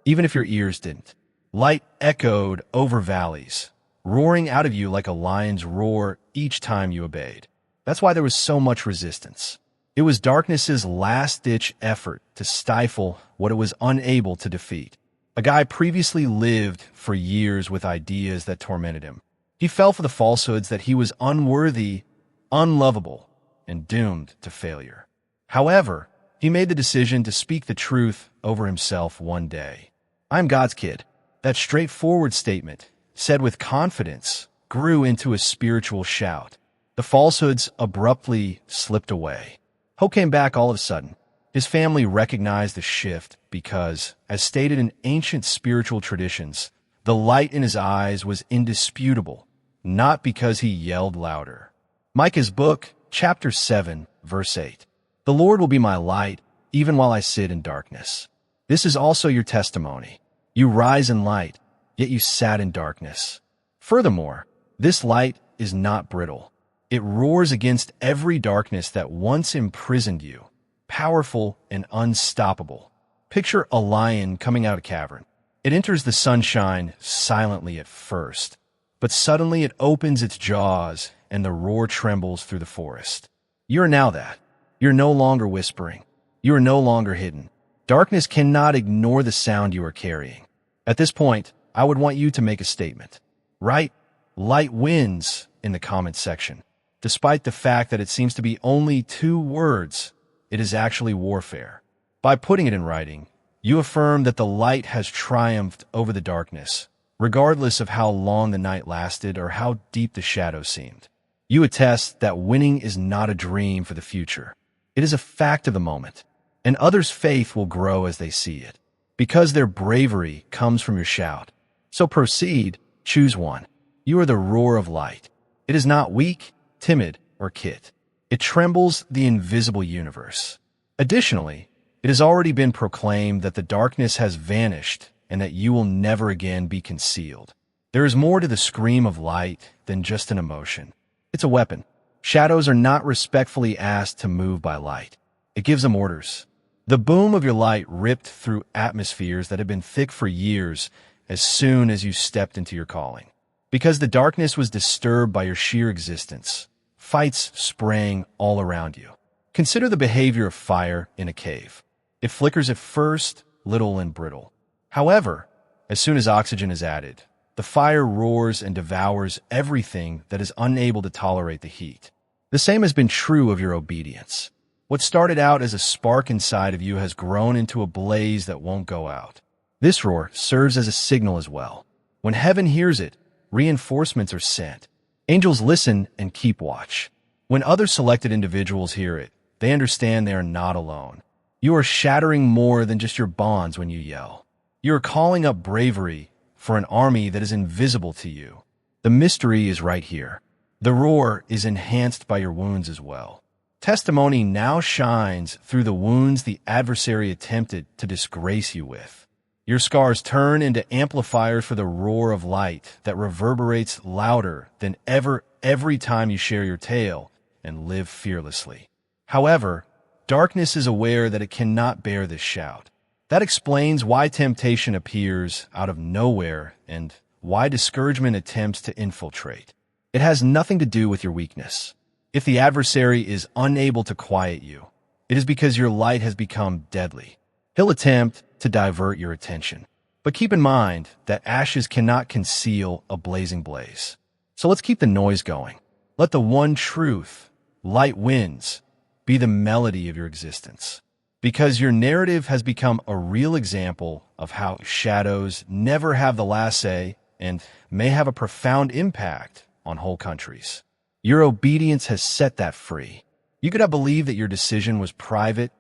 even if your ears didn't. Light echoed over valleys, roaring out of you like a lion's roar each time you obeyed. That's why there was so much resistance. It was darkness's last-ditch effort to stifle what it was unable to defeat. A guy previously lived for years with ideas that tormented him. He fell for the falsehoods that he was unworthy, unlovable, and doomed to failure. However, he made the decision to speak the truth over himself one day. I'm God's kid. That straightforward statement, said with confidence, grew into a spiritual shout. The falsehoods abruptly slipped away. Hope came back all of a sudden. His family recognized the shift because, as stated in ancient spiritual traditions, the light in his eyes was indisputable, not because he yelled louder. Micah's book, chapter 7, verse 8. The Lord will be my light, even while I sit in darkness. This is also your testimony. You rise in light, yet you sat in darkness. Furthermore, this light is not brittle. It roars against every darkness that once imprisoned you, powerful and unstoppable. Picture a lion coming out of a cavern. It enters the sunshine silently at first, but suddenly it opens its jaws and the roar trembles through the forest. You are now that. You're no longer whispering. You are no longer hidden. Darkness cannot ignore the sound you are carrying. At this point, I would want you to make a statement. Right? Light wins in the comment section. Despite the fact that it seems to be only 2 words, it is actually warfare. By putting it in writing, you affirm that the light has triumphed over the darkness, regardless of how long the night lasted or how deep the shadows seemed. You attest that winning is not a dream for the future. It is a fact of the moment, and others' faith will grow as they see it, because their bravery comes from your shout. So proceed, choose one. You are the roar of light. It is not weak, timid, or kit. It trembles the invisible universe. Additionally, it has already been proclaimed that the darkness has vanished and that you will never again be concealed. There is more to the scream of light than just an emotion. It's a weapon. Shadows are not respectfully asked to move by light. It gives them orders. The boom of your light ripped through atmospheres that had been thick for years as soon as you stepped into your calling. Because the darkness was disturbed by your sheer existence, fights sprang all around you. Consider the behavior of fire in a cave. It flickers at first, little and brittle. However, as soon as oxygen is added, the fire roars and devours everything that is unable to tolerate the heat. The same has been true of your obedience. What started out as a spark inside of you has grown into a blaze that won't go out. This roar serves as a signal as well. When heaven hears it, reinforcements are sent. Angels listen and keep watch. When other selected individuals hear it, they understand they are not alone. You are shattering more than just your bonds when you yell. You are calling up bravery for an army that is invisible to you. The mystery is right here. The roar is enhanced by your wounds as well. Testimony now shines through the wounds the adversary attempted to disgrace you with. Your scars turn into amplifiers for the roar of light that reverberates louder than ever every time you share your tale and live fearlessly. However, darkness is aware that it cannot bear this shout. That explains why temptation appears out of nowhere and why discouragement attempts to infiltrate. It has nothing to do with your weakness. If the adversary is unable to quiet you, it is because your light has become deadly. He'll attempt to divert your attention. But keep in mind that ashes cannot conceal a blazing blaze. So let's keep the noise going. Let the one truth, light wins, be the melody of your existence. Because your narrative has become a real example of how shadows never have the last say and may have a profound impact on whole countries. Your obedience has set that free. You could have believed that your decision was private,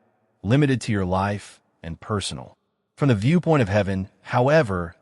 limited to your life, and personal. From the viewpoint of heaven, however,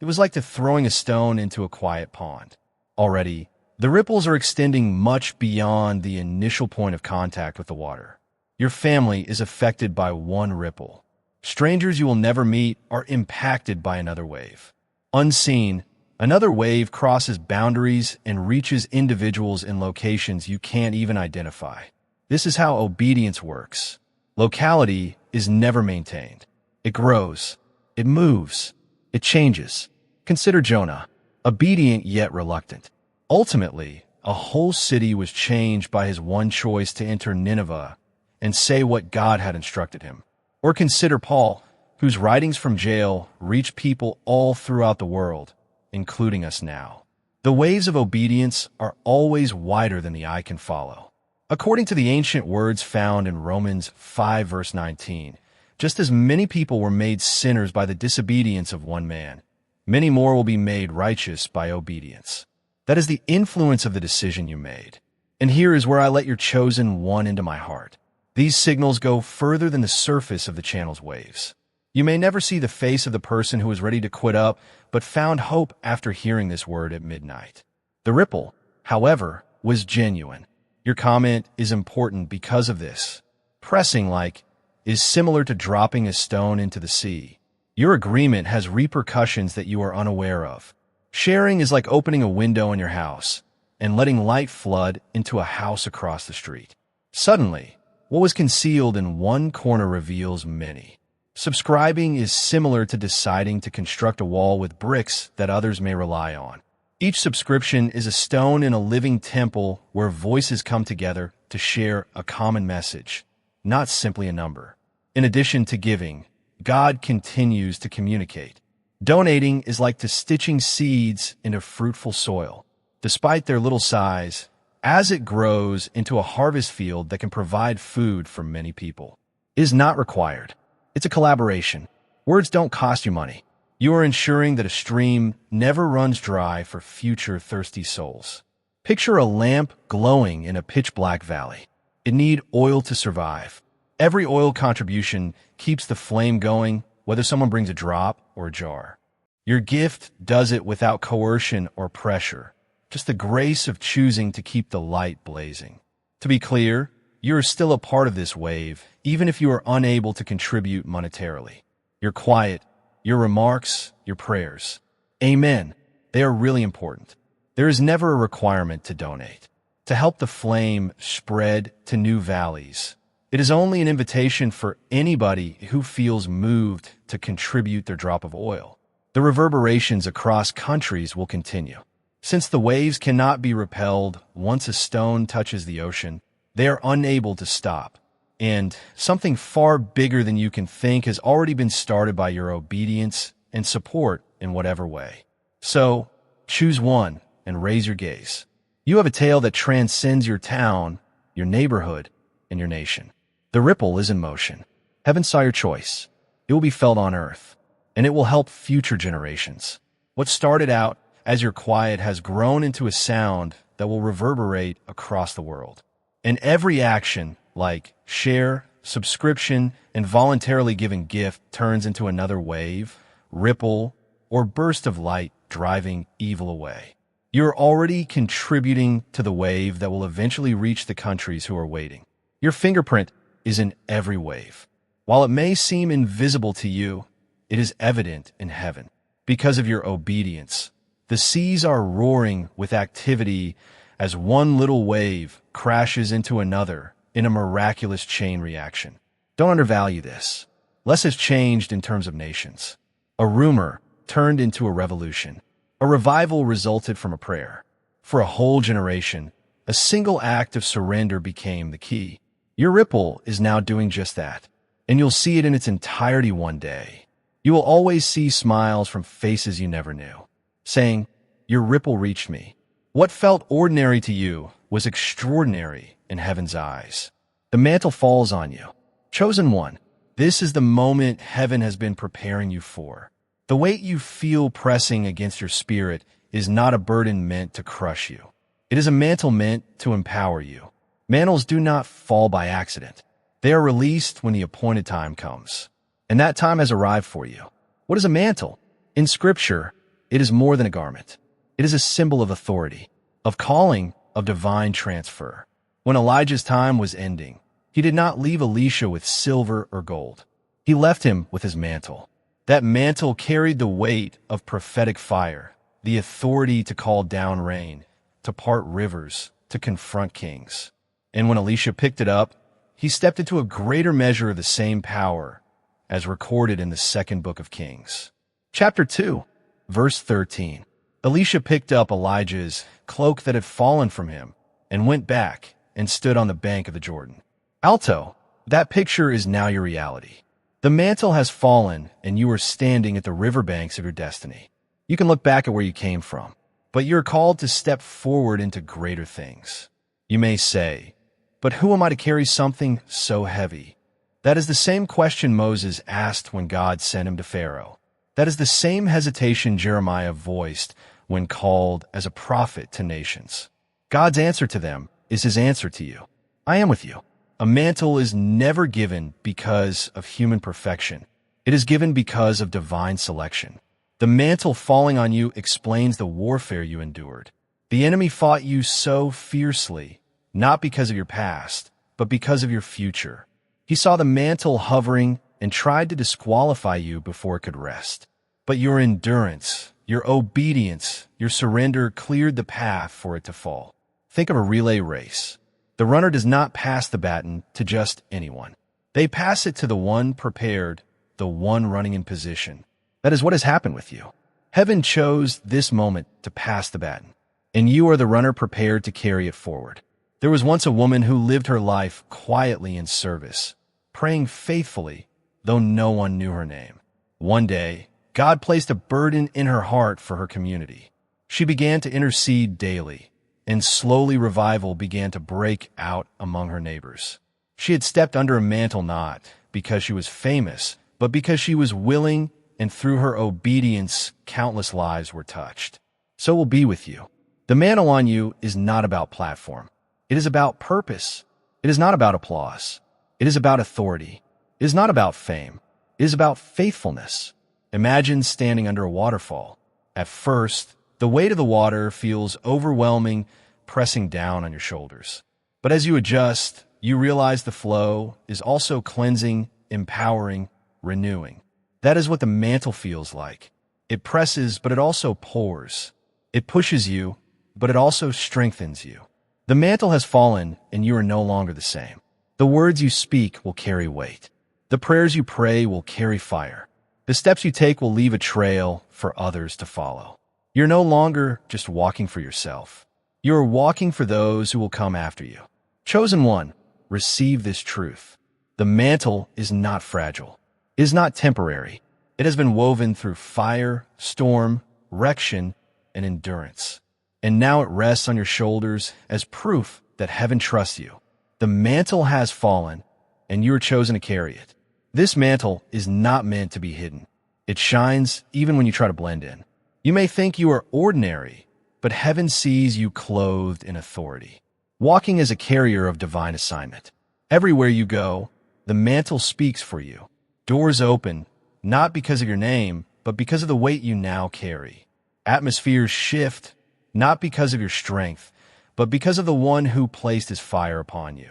it was like throwing a stone into a quiet pond. Already, the ripples are extending much beyond the initial point of contact with the water. Your family is affected by one ripple. Strangers you will never meet are impacted by another wave. Unseen, another wave crosses boundaries and reaches individuals in locations you can't even identify. This is how obedience works. Locality is never maintained. It grows. It moves. It changes. Consider Jonah, obedient yet reluctant. Ultimately, a whole city was changed by his one choice to enter Nineveh and say what God had instructed him. Or consider Paul, whose writings from jail reach people all throughout the world, including us now. The waves of obedience are always wider than the eye can follow. According to the ancient words found in Romans 5 verse 19, Just as many people were made sinners by the disobedience of one man, many more will be made righteous by obedience. That is the influence of the decision you made. And here is where I let your chosen one into my heart. These signals go further than the surface of the channel's waves. You may never see the face of the person who was ready to quit up, but found hope after hearing this word at midnight. The ripple, however, was genuine. Your comment is important because of this. Pressing like is similar to dropping a stone into the sea. Your agreement has repercussions that you are unaware of. Sharing is like opening a window in your house and letting light flood into a house across the street. Suddenly, what was concealed in one corner reveals many. Subscribing is similar to deciding to construct a wall with bricks that others may rely on. Each subscription is a stone in a living temple where voices come together to share a common message, not simply a number. In addition to giving, God continues to communicate. Donating is like to stitching seeds into fruitful soil. Despite their little size, as it grows into a harvest field that can provide food for many people, it is not required. It's a collaboration. Words don't cost you money. You are ensuring that a stream never runs dry for future thirsty souls. Picture a lamp glowing in a pitch-black valley. It needs oil to survive. Every oil contribution keeps the flame going, whether someone brings a drop or a jar. Your gift does it without coercion or pressure, just the grace of choosing to keep the light blazing. To be clear, you are still a part of this wave, even if you are unable to contribute monetarily. Your quiet, your remarks, your prayers. Amen. They are really important. There is never a requirement to donate. To help the flame spread to new valleys, it is only an invitation for anybody who feels moved to contribute their drop of oil. The reverberations across countries will continue. Since the waves cannot be repelled once a stone touches the ocean, they are unable to stop. And something far bigger than you can think has already been started by your obedience and support in whatever way. So, choose one and raise your gaze. You have a tale that transcends your town, your neighborhood, and your nation. The ripple is in motion. Heaven saw your choice. It will be felt on earth, and it will help future generations. What started out as your quiet has grown into a sound that will reverberate across the world. And every action, like share, subscription, and voluntarily giving gift, turns into another wave, ripple, or burst of light driving evil away. You're already contributing to the wave that will eventually reach the countries who are waiting. Your fingerprint is in every wave. While it may seem invisible to you, it is evident in heaven. Because of your obedience, the seas are roaring with activity as one little wave crashes into another in a miraculous chain reaction. Don't undervalue this. Less has changed in terms of nations. A rumor turned into a revolution. A revival resulted from a prayer. For a whole generation, a single act of surrender became the key. Your ripple is now doing just that, and you'll see it in its entirety one day. You will always see smiles from faces you never knew, saying, "Your ripple reached me." What felt ordinary to you was extraordinary in heaven's eyes. The mantle falls on you. Chosen one, this is the moment heaven has been preparing you for. The weight you feel pressing against your spirit is not a burden meant to crush you. It is a mantle meant to empower you. Mantles do not fall by accident. They are released when the appointed time comes. And that time has arrived for you. What is a mantle? In Scripture, it is more than a garment. It is a symbol of authority, of calling, of divine transfer. When Elijah's time was ending, he did not leave Elisha with silver or gold. He left him with his mantle. That mantle carried the weight of prophetic fire, the authority to call down rain, to part rivers, to confront kings. And when Elisha picked it up, he stepped into a greater measure of the same power as recorded in the second book of Kings. Chapter 2, verse 13. Elisha picked up Elijah's cloak that had fallen from him and went back and stood on the bank of the Jordan. Alto, that picture is now your reality. The mantle has fallen and you are standing at the riverbanks of your destiny. You can look back at where you came from, but you're called to step forward into greater things. You may say, "But who am I to carry something so heavy?" That is the same question Moses asked when God sent him to Pharaoh. That is the same hesitation Jeremiah voiced when called as a prophet to nations. God's answer to them is his answer to you. I am with you. A mantle is never given because of human perfection. It is given because of divine selection. The mantle falling on you explains the warfare you endured. The enemy fought you so fiercely, not because of your past, but because of your future. He saw the mantle hovering and tried to disqualify you before it could rest. But your endurance, your obedience, your surrender cleared the path for it to fall. Think of a relay race. The runner does not pass the baton to just anyone. They pass it to the one prepared, the one running in position. That is what has happened with you. Heaven chose this moment to pass the baton, and you are the runner prepared to carry it forward. There was once a woman who lived her life quietly in service, praying faithfully, though no one knew her name. One day, God placed a burden in her heart for her community. She began to intercede daily, and slowly revival began to break out among her neighbors. She had stepped under a mantle not because she was famous, but because she was willing, and through her obedience, countless lives were touched. So it will be with you. The mantle on you is not about platform. It is about purpose. It is not about applause. It is about authority. It is not about fame. It is about faithfulness. Imagine standing under a waterfall. At first, the weight of the water feels overwhelming, pressing down on your shoulders. But as you adjust, you realize the flow is also cleansing, empowering, renewing. That is what the mantle feels like. It presses, but it also pours. It pushes you, but it also strengthens you. The mantle has fallen, and you are no longer the same. The words you speak will carry weight. The prayers you pray will carry fire. The steps you take will leave a trail for others to follow. You're no longer just walking for yourself. You are walking for those who will come after you. Chosen one, receive this truth. The mantle is not fragile. It is not temporary. It has been woven through fire, storm, wrection, and endurance. And now it rests on your shoulders as proof that heaven trusts you. The mantle has fallen, and you are chosen to carry it. This mantle is not meant to be hidden. It shines even when you try to blend in. You may think you are ordinary, but heaven sees you clothed in authority, walking as a carrier of divine assignment. Everywhere you go, the mantle speaks for you. Doors open, not because of your name, but because of the weight you now carry. Atmospheres shift, not because of your strength, but because of the one who placed his fire upon you.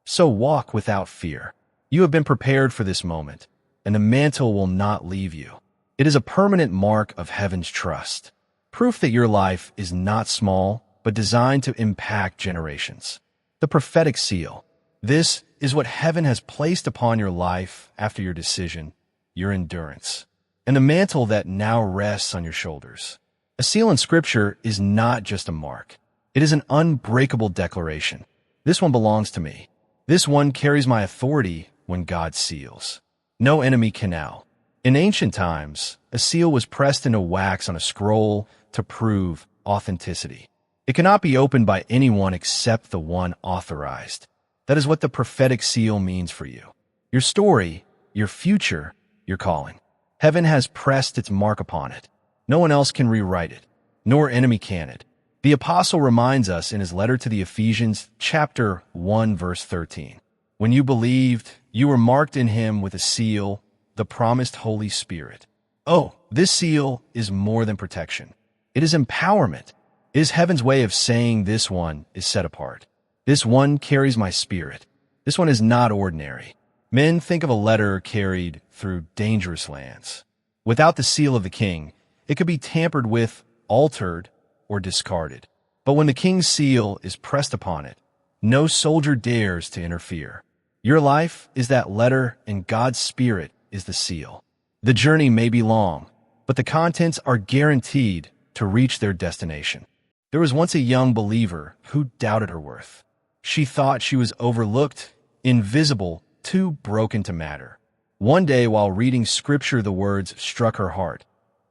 So walk without fear. You have been prepared for this moment, and the mantle will not leave you. It is a permanent mark of heaven's trust, proof that your life is not small, but designed to impact generations. The prophetic seal. This is what heaven has placed upon your life after your decision, your endurance, and the mantle that now rests on your shoulders. A seal in Scripture is not just a mark. It is an unbreakable declaration. This one belongs to me. This one carries my authority when God seals. No enemy can now. In ancient times, a seal was pressed into wax on a scroll to prove authenticity. It cannot be opened by anyone except the one authorized. That is what the prophetic seal means for you. Your story, your future, your calling. Heaven has pressed its mark upon it. No one else can rewrite it, nor enemy can it. The apostle reminds us in his letter to the Ephesians, chapter 1, verse 13. When you believed, you were marked in him with a seal, the promised Holy Spirit. Oh, this seal is more than protection. It is empowerment. It is heaven's way of saying this one is set apart. This one carries my spirit. This one is not ordinary. Men think of a letter carried through dangerous lands. Without the seal of the king, it could be tampered with, altered, or discarded. But when the king's seal is pressed upon it, no soldier dares to interfere. Your life is that letter, and God's Spirit is the seal. The journey may be long, but the contents are guaranteed to reach their destination. There was once a young believer who doubted her worth. She thought she was overlooked, invisible, too broken to matter. One day, while reading Scripture, the words struck her heart.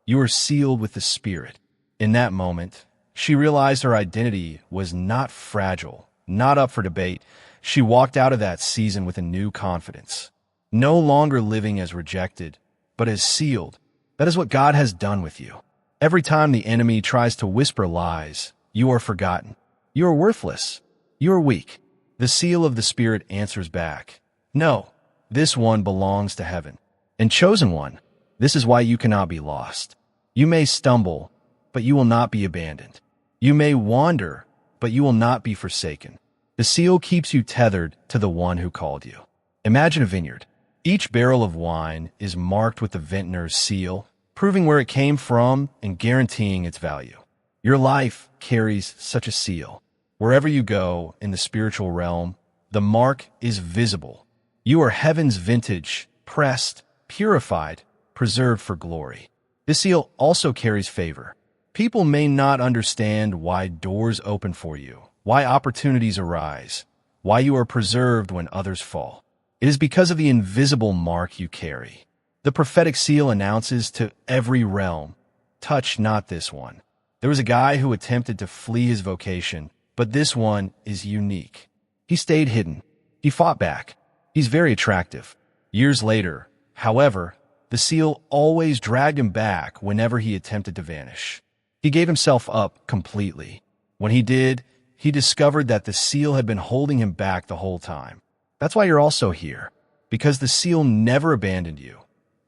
You are sealed with the Spirit. In that moment, she realized her identity was not fragile, not up for debate. She walked out of that season with a new confidence. no longer living as rejected, but as sealed. That is what God has done with you. Every time the enemy tries to whisper lies, you are forgotten. You are worthless. You are weak. The seal of the Spirit answers back. No, this one belongs to heaven. And chosen one, this is why you cannot be lost. You may stumble, but you will not be abandoned. You may wander, but you will not be forsaken. The seal keeps you tethered to the one who called you. Imagine a vineyard. Each barrel of wine is marked with the vintner's seal, proving where it came from and guaranteeing its value. Your life carries such a seal. Wherever you go in the spiritual realm, the mark is visible. You are heaven's vintage, pressed, purified, preserved for glory. This seal also carries favor. People may not understand why doors open for you, why opportunities arise, why you are preserved when others fall. It is because of the invisible mark you carry. The prophetic seal announces to every realm, touch not this one. There was a guy who attempted to flee his vocation, but this one is unique. He stayed hidden. He fought back. He's very attractive. Years later, however, the seal always dragged him back whenever he attempted to vanish. He gave himself up completely. When he did, he discovered that the seal had been holding him back the whole time. That's why you're also here, because the seal never abandoned you,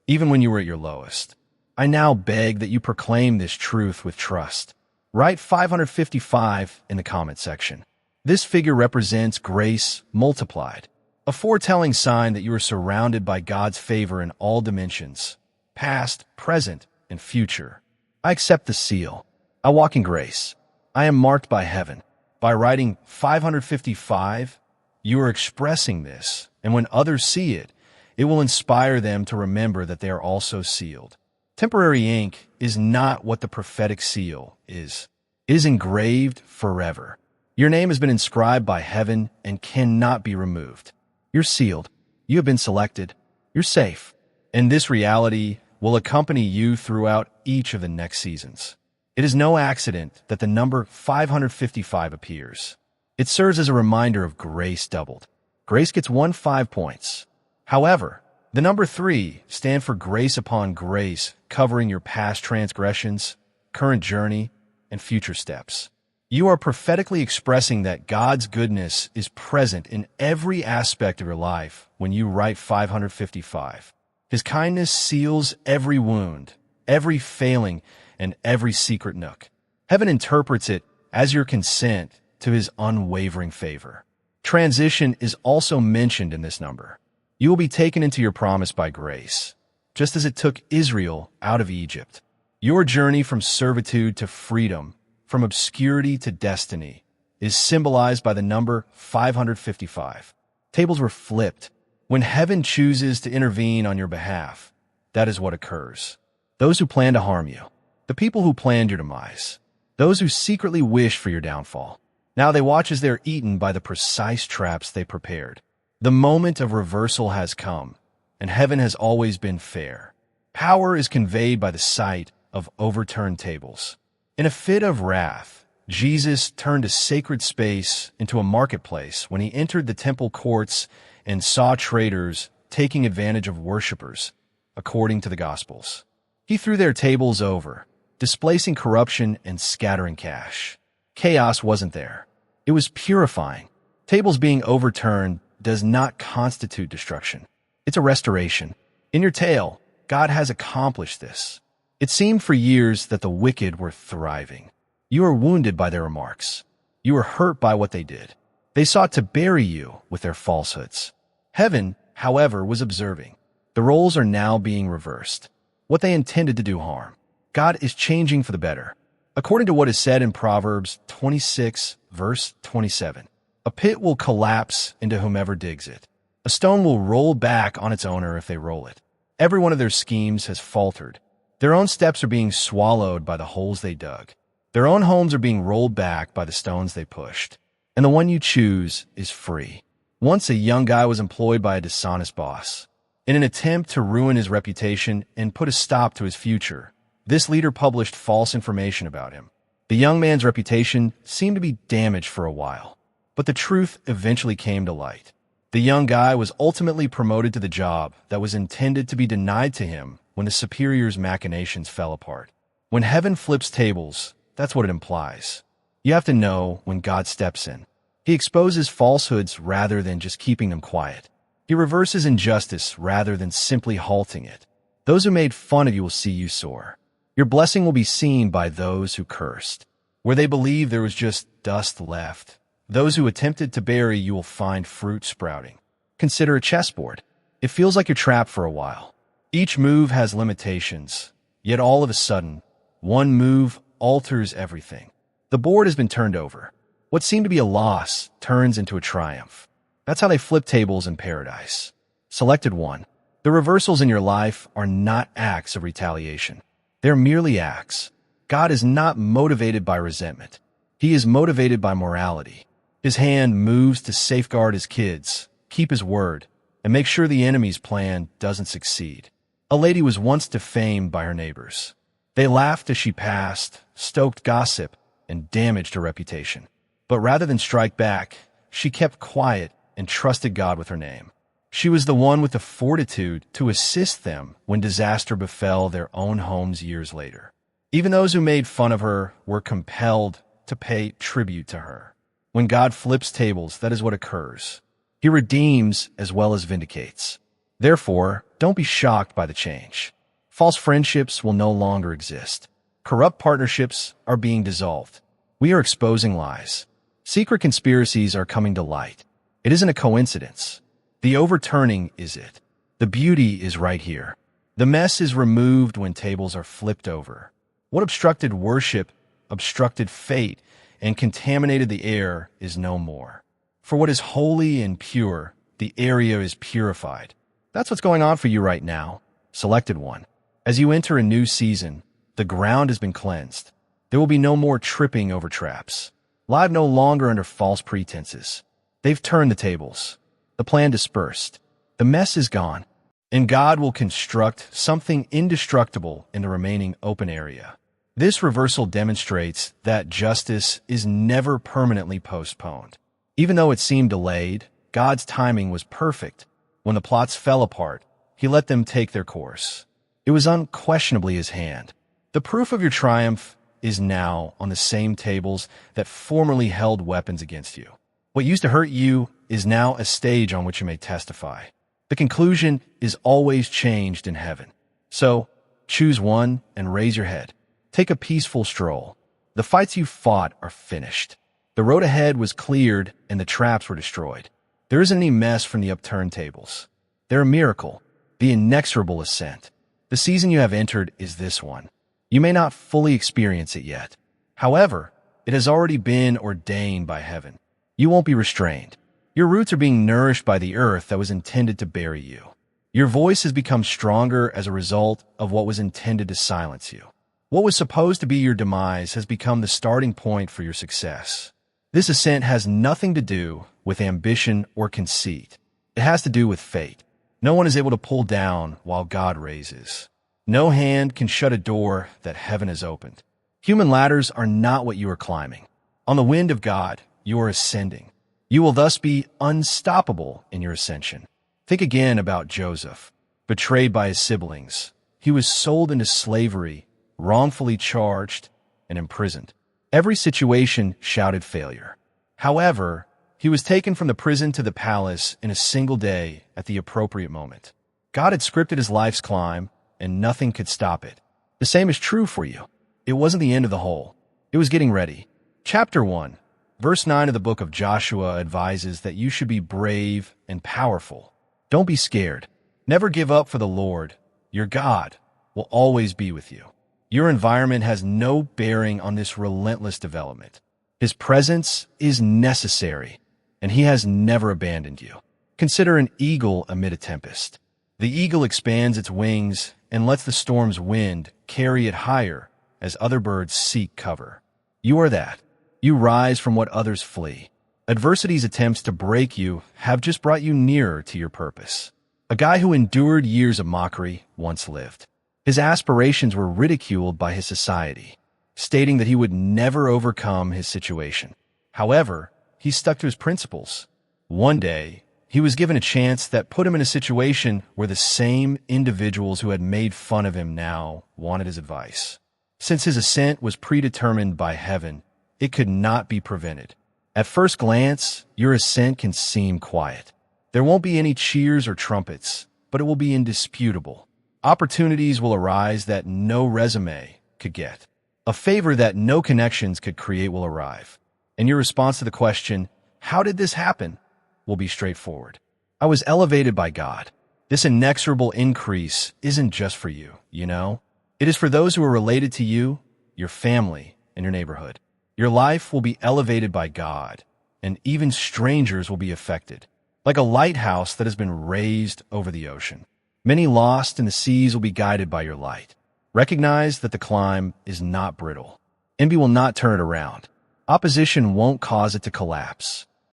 even when you were at your lowest. I now beg that you proclaim this truth with trust. Write 555 in the comment section. This figure represents grace multiplied, a foretelling sign that you are surrounded by God's favor in all dimensions, past, present, and future. I accept the seal. I walk in grace. I am marked by heaven. By writing 555, you are expressing this, and when others see it, it will inspire them to remember that they are also sealed. Temporary ink is not what the prophetic seal is. It is engraved forever. Your name has been inscribed by heaven and cannot be removed. You're sealed. You have been selected. You're safe. And this reality will accompany you throughout each of the next seasons. It is no accident that the number 555 appears. It serves as a reminder of grace doubled. Grace gets 5 points. However, the number 3 stands for grace upon grace, covering your past transgressions, current journey, and future steps. You are prophetically expressing that God's goodness is present in every aspect of your life when you write 555. His kindness seals every wound, every failing, and every secret nook. Heaven interprets it as your consent to his unwavering favor. Transition is also mentioned in this number. You will be taken into your promise by grace, just as it took Israel out of Egypt. Your journey from servitude to freedom, from obscurity to destiny, is symbolized by the number 555. Tables were flipped. When heaven chooses to intervene on your behalf, that is what occurs. Those who plan to harm you, the people who planned your demise, those who secretly wish for your downfall. Now they watch as they are eaten by the precise traps they prepared. The moment of reversal has come, and heaven has always been fair. Power is conveyed by the sight of overturned tables. In a fit of wrath, Jesus turned a sacred space into a marketplace when he entered the temple courts and saw traders taking advantage of worshipers, according to the Gospels. He threw their tables over, displacing corruption and scattering cash. Chaos wasn't there. It was purifying. Tables being overturned does not constitute destruction. It's a restoration. In your tale, God has accomplished this. It seemed for years that the wicked were thriving. You were wounded by their remarks. You were hurt by what they did. They sought to bury you with their falsehoods. Heaven, however, was observing. The roles are now being reversed. What they intended to do harm, God is changing for the better. According to what is said in Proverbs 26, verse 27, a pit will collapse into whomever digs it. A stone will roll back on its owner if they roll it. Every one of their schemes has faltered. Their own steps are being swallowed by the holes they dug. Their own homes are being rolled back by the stones they pushed. And the one you choose is free. Once a young guy was employed by a dishonest boss. In an attempt to ruin his reputation and put a stop to his future, this leader published false information about him. The young man's reputation seemed to be damaged for a while, but the truth eventually came to light. The young guy was ultimately promoted to the job that was intended to be denied to him when the superior's machinations fell apart. When heaven flips tables, that's what it implies. You have to know when God steps in. He exposes falsehoods rather than just keeping them quiet. He reverses injustice rather than simply halting it. Those who made fun of you will see you soar. Your blessing will be seen by those who cursed. Where they believed there was just dust left, those who attempted to bury you will find fruit sprouting. Consider a chessboard. It feels like you're trapped for a while. Each move has limitations, yet all of a sudden, one move alters everything. The board has been turned over. What seemed to be a loss turns into a triumph. That's how they flip tables in paradise. Selected one. The reversals in your life are not acts of retaliation. They're merely acts. God is not motivated by resentment. He is motivated by morality. His hand moves to safeguard his kids, keep his word, and make sure the enemy's plan doesn't succeed. A lady was once defamed by her neighbors. They laughed as she passed, stoked gossip, and damaged her reputation. But rather than strike back, she kept quiet and trusted God with her name. She was the one with the fortitude to assist them when disaster befell their own homes years later. Even those who made fun of her were compelled to pay tribute to her. When God flips tables, that is what occurs. He redeems as well as vindicates. Therefore, don't be shocked by the change. False friendships will no longer exist. Corrupt partnerships are being dissolved. We are exposing lies. Secret conspiracies are coming to light. It isn't a coincidence. The overturning is it. The beauty is right here. The mess is removed when tables are flipped over. What obstructed worship, obstructed fate, and contaminated the air is no more. For what is holy and pure, the area is purified. That's what's going on for you right now. Selected one. As you enter a new season, the ground has been cleansed. There will be no more tripping over traps. Live no longer under false pretenses. They've turned the tables. The plan dispersed. The mess is gone. And God will construct something indestructible in the remaining open area. This reversal demonstrates that justice is never permanently postponed. Even though it seemed delayed, God's timing was perfect. When the plots fell apart, he let them take their course. It was unquestionably his hand. The proof of your triumph is now on the same tables that formerly held weapons against you. What used to hurt you is now a stage on which you may testify. The conclusion is always changed in heaven. So, choose one and raise your head. Take a peaceful stroll. The fights you fought are finished. The road ahead was cleared and the traps were destroyed. There isn't any mess from the upturned tables. They're a miracle, the inexorable ascent. The season you have entered is this one. You may not fully experience it yet. However, it has already been ordained by heaven. You won't be restrained. Your roots are being nourished by the earth that was intended to bury you. Your voice has become stronger as a result of what was intended to silence you. What was supposed to be your demise has become the starting point for your success. This ascent has nothing to do with ambition or conceit. It has to do with fate. No one is able to pull down while God raises. No hand can shut a door that heaven has opened. Human ladders are not what you are climbing. On the wind of God, you are ascending. You will thus be unstoppable in your ascension. Think again about Joseph, betrayed by his siblings. He was sold into slavery, wrongfully charged, and imprisoned. Every situation shouted failure. However, he was taken from the prison to the palace in a single day at the appropriate moment. God had scripted his life's climb, and nothing could stop it. The same is true for you. It wasn't the end of the hole. It was getting ready. Chapter 1, verse 9 of the book of Joshua advises that you should be brave and powerful. Don't be scared. Never give up, for the Lord, your God, will always be with you. Your environment has no bearing on this relentless development. His presence is necessary, and he has never abandoned you. Consider an eagle amid a tempest. The eagle expands its wings and lets the storm's wind carry it higher as other birds seek cover. You are that. You rise from what others flee. Adversity's attempts to break you have just brought you nearer to your purpose. A guy who endured years of mockery once lived. His aspirations were ridiculed by his society, stating that he would never overcome his situation. However, he stuck to his principles. One day, He was given a chance that put him in a situation where the same individuals who had made fun of him now wanted his advice. Since his ascent was predetermined by heaven, it could not be prevented. At first glance, your ascent can seem quiet. There won't be any cheers or trumpets, but it will be indisputable. Opportunities will arise that no resume could get. A favor that no connections could create will arrive. And your response to the question, "How did this happen?" will be straightforward. I was elevated by God. This inexorable increase isn't just for you, you know? It is for those who are related to you, your family, and your neighborhood. Your life will be elevated by God, and even strangers will be affected, like a lighthouse that has been raised over the ocean. Many lost in the seas will be guided by your light. Recognize that the climb is not brittle. Envy will not turn it around. Opposition won't cause it to collapse.